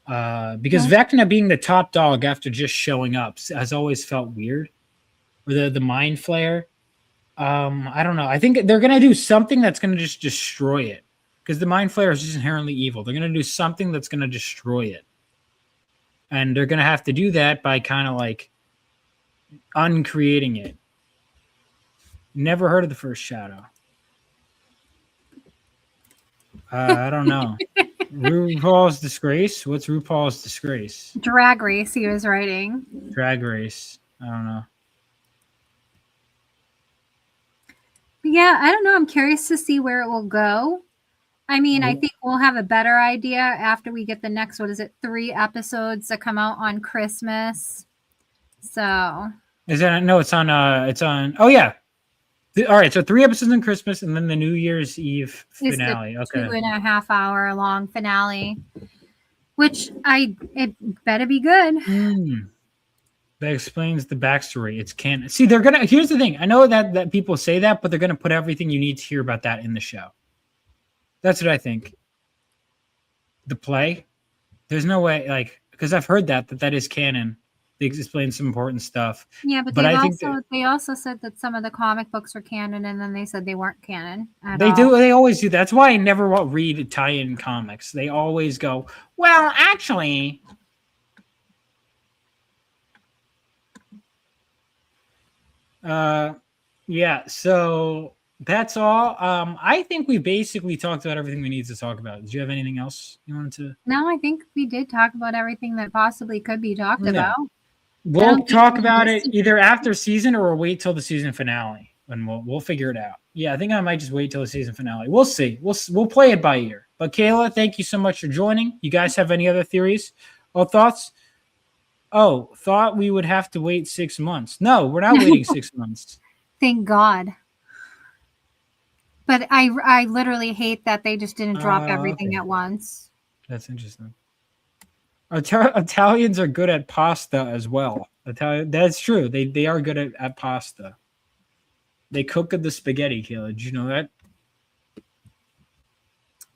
Speaker 6: Because Vecna being the top dog after just showing up has always felt weird. Or the mind flare. I don't know. I think they're gonna do something that's gonna just destroy it. Because the mind flare is just inherently evil. They're gonna do something that's gonna destroy it. And they're gonna have to do that by kind of like uncreating it. Never heard of the first shadow. I don't know. RuPaul's Disgrace? What's RuPaul's Disgrace?
Speaker 7: Drag Race, he was writing.
Speaker 6: Drag Race. I don't know.
Speaker 7: Yeah, I don't know. I'm curious to see where it will go. I mean, I think we'll have a better idea after we get the next, 3 episodes that come out on Christmas. So.
Speaker 6: Is that no? It's on. Oh yeah. All right. So 3 episodes on Christmas, and then the New Year's Eve finale.
Speaker 7: It's the
Speaker 6: Okay.
Speaker 7: 2.5 hour long finale, which it better be good.
Speaker 6: That explains the backstory. It's canon. See, they're gonna. Here's the thing. I know that people say that, but they're gonna put everything you need to hear about that in the show. That's what I think. The play. There's no way, like, because I've heard that is canon. They explain some important stuff.
Speaker 7: Yeah, but they also said that some of the comic books were canon, and then they said they weren't canon.
Speaker 6: They do. They always do. That's why I never read tie-in comics. They always go, well, actually. Yeah. So that's all. I think we basically talked about everything we need to talk about. Did you have anything else you wanted to?
Speaker 7: No, I think we did talk about everything that possibly could be talked about.
Speaker 6: We'll talk about it either after season or we'll wait till the season finale, and we'll figure it out. Yeah, I think I might just wait till the season finale. We'll see. We'll play it by ear. But Kayla, thank you so much for joining. You guys have any other theories or thoughts? Oh, thought we would have to wait 6 months. No, we're not waiting 6 months.
Speaker 7: Thank God. But I literally hate that they just didn't drop everything at once.
Speaker 6: That's interesting. Italians are good at pasta as well. That's true. They are good at pasta. They cook the spaghetti, Kayla. Did you know that?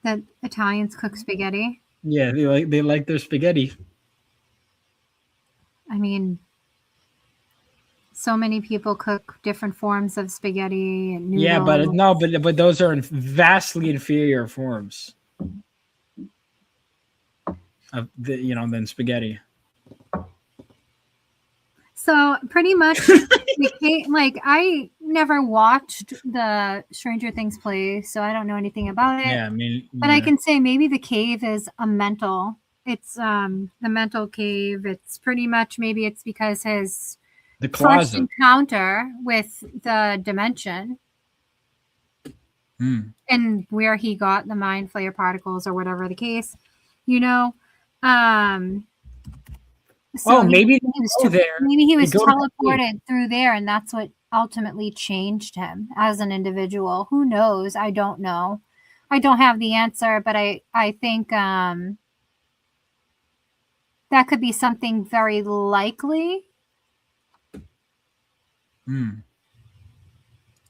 Speaker 7: That Italians cook spaghetti?
Speaker 6: Yeah, they like their spaghetti.
Speaker 7: I mean, so many people cook different forms of spaghetti and noodles.
Speaker 6: Yeah, but those are in vastly inferior forms of than spaghetti.
Speaker 7: So pretty much, I never watched the Stranger Things play, so I don't know anything about it.
Speaker 6: Yeah, I mean,
Speaker 7: but I can say maybe the cave is a mental. It's the mental cave. It's pretty much maybe it's because his first encounter with the dimension and where he got the mind flayer particles or whatever the case, So
Speaker 6: maybe
Speaker 7: maybe he was teleported through there, and that's what ultimately changed him as an individual. Who knows? I don't know. I don't have the answer, but I think that could be something very likely.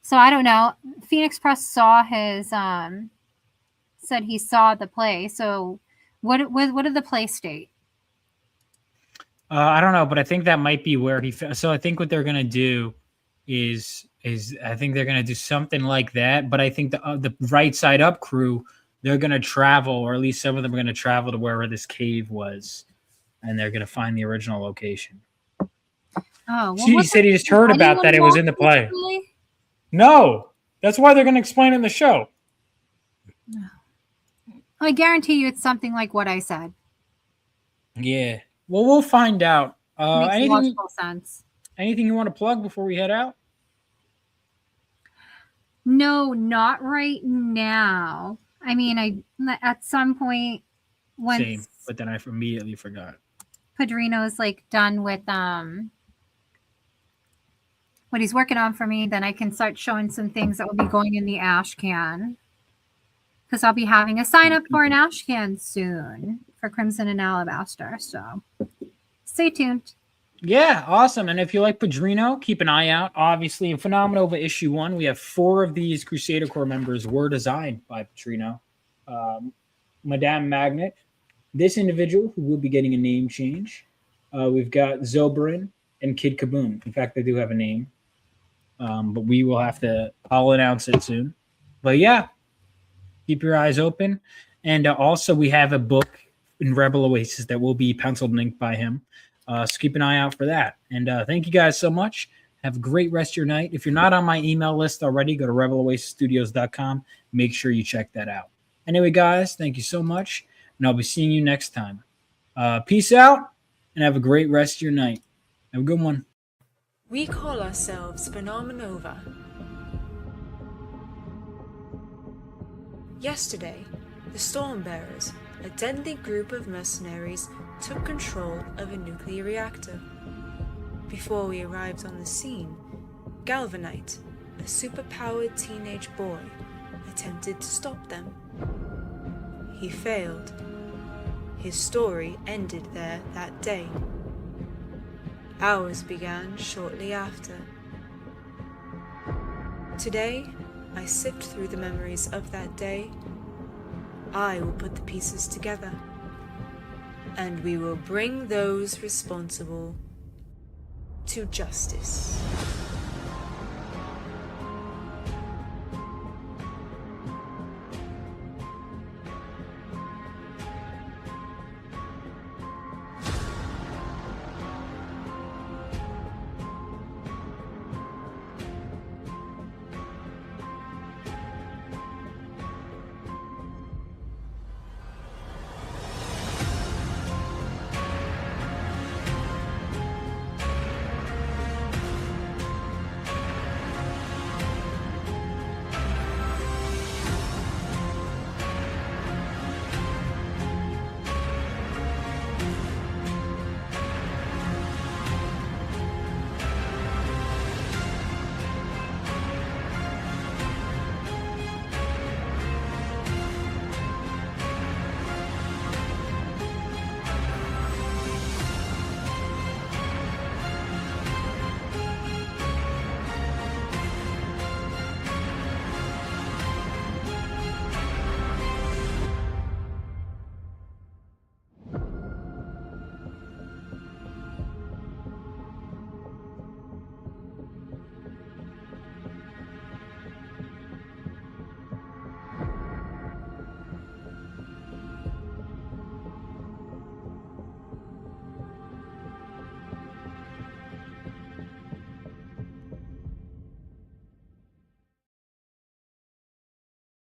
Speaker 7: So I don't know. Phoenix Press saw his said he saw the play. So what did the play state?
Speaker 6: I don't know, but I think that might be where he. So I think what they're gonna do is I think they're gonna do something like that. But I think the Right Side Up crew, they're gonna travel, or at least some of them are gonna travel to wherever this cave was, and they're gonna find the original location.
Speaker 7: Oh, well,
Speaker 6: he said he just heard about that. It was in the play. No, that's why they're gonna explain in the show.
Speaker 7: I guarantee you, it's something like what I said.
Speaker 6: Yeah. Well, we'll find out.
Speaker 7: Makes logical sense.
Speaker 6: Anything you want to plug before we head out?
Speaker 7: No, not right now. I mean, at some point once.
Speaker 6: Same, but then I immediately forgot.
Speaker 7: Padrino's done with what he's working on for me, then I can start showing some things that will be going in the ash can. Because I'll be having a sign up for an ash can soon for Crimson and Alabaster. So stay tuned.
Speaker 6: Yeah, awesome. And if you like Padrino, keep an eye out. Obviously, in Phenomenova issue 1, we have 4 of these Crusader Corps members were designed by Padrino. Madame Magnet, this individual who will be getting a name change. We've got Zoberin and Kid Kaboom. In fact, they do have a name. But we will I'll announce it soon. But yeah, keep your eyes open. And also we have a book in Rebel Oasis that will be penciled and inked by him. So keep an eye out for that. And thank you guys so much. Have a great rest of your night. If you're not on my email list already, go to rebeloasisstudios.com. Make sure you check that out. Anyway, guys, thank you so much. And I'll be seeing you next time. Peace out and have a great rest of your night. Have a good one.
Speaker 4: We call ourselves Phenomenova. Yesterday, the Stormbearers, a deadly group of mercenaries, took control of a nuclear reactor. Before we arrived on the scene, Galvanite, a superpowered teenage boy, attempted to stop them. He failed. His story ended there that day. Ours began shortly after. Today, I sift through the memories of that day. I will put the pieces together, and we will bring those responsible to justice.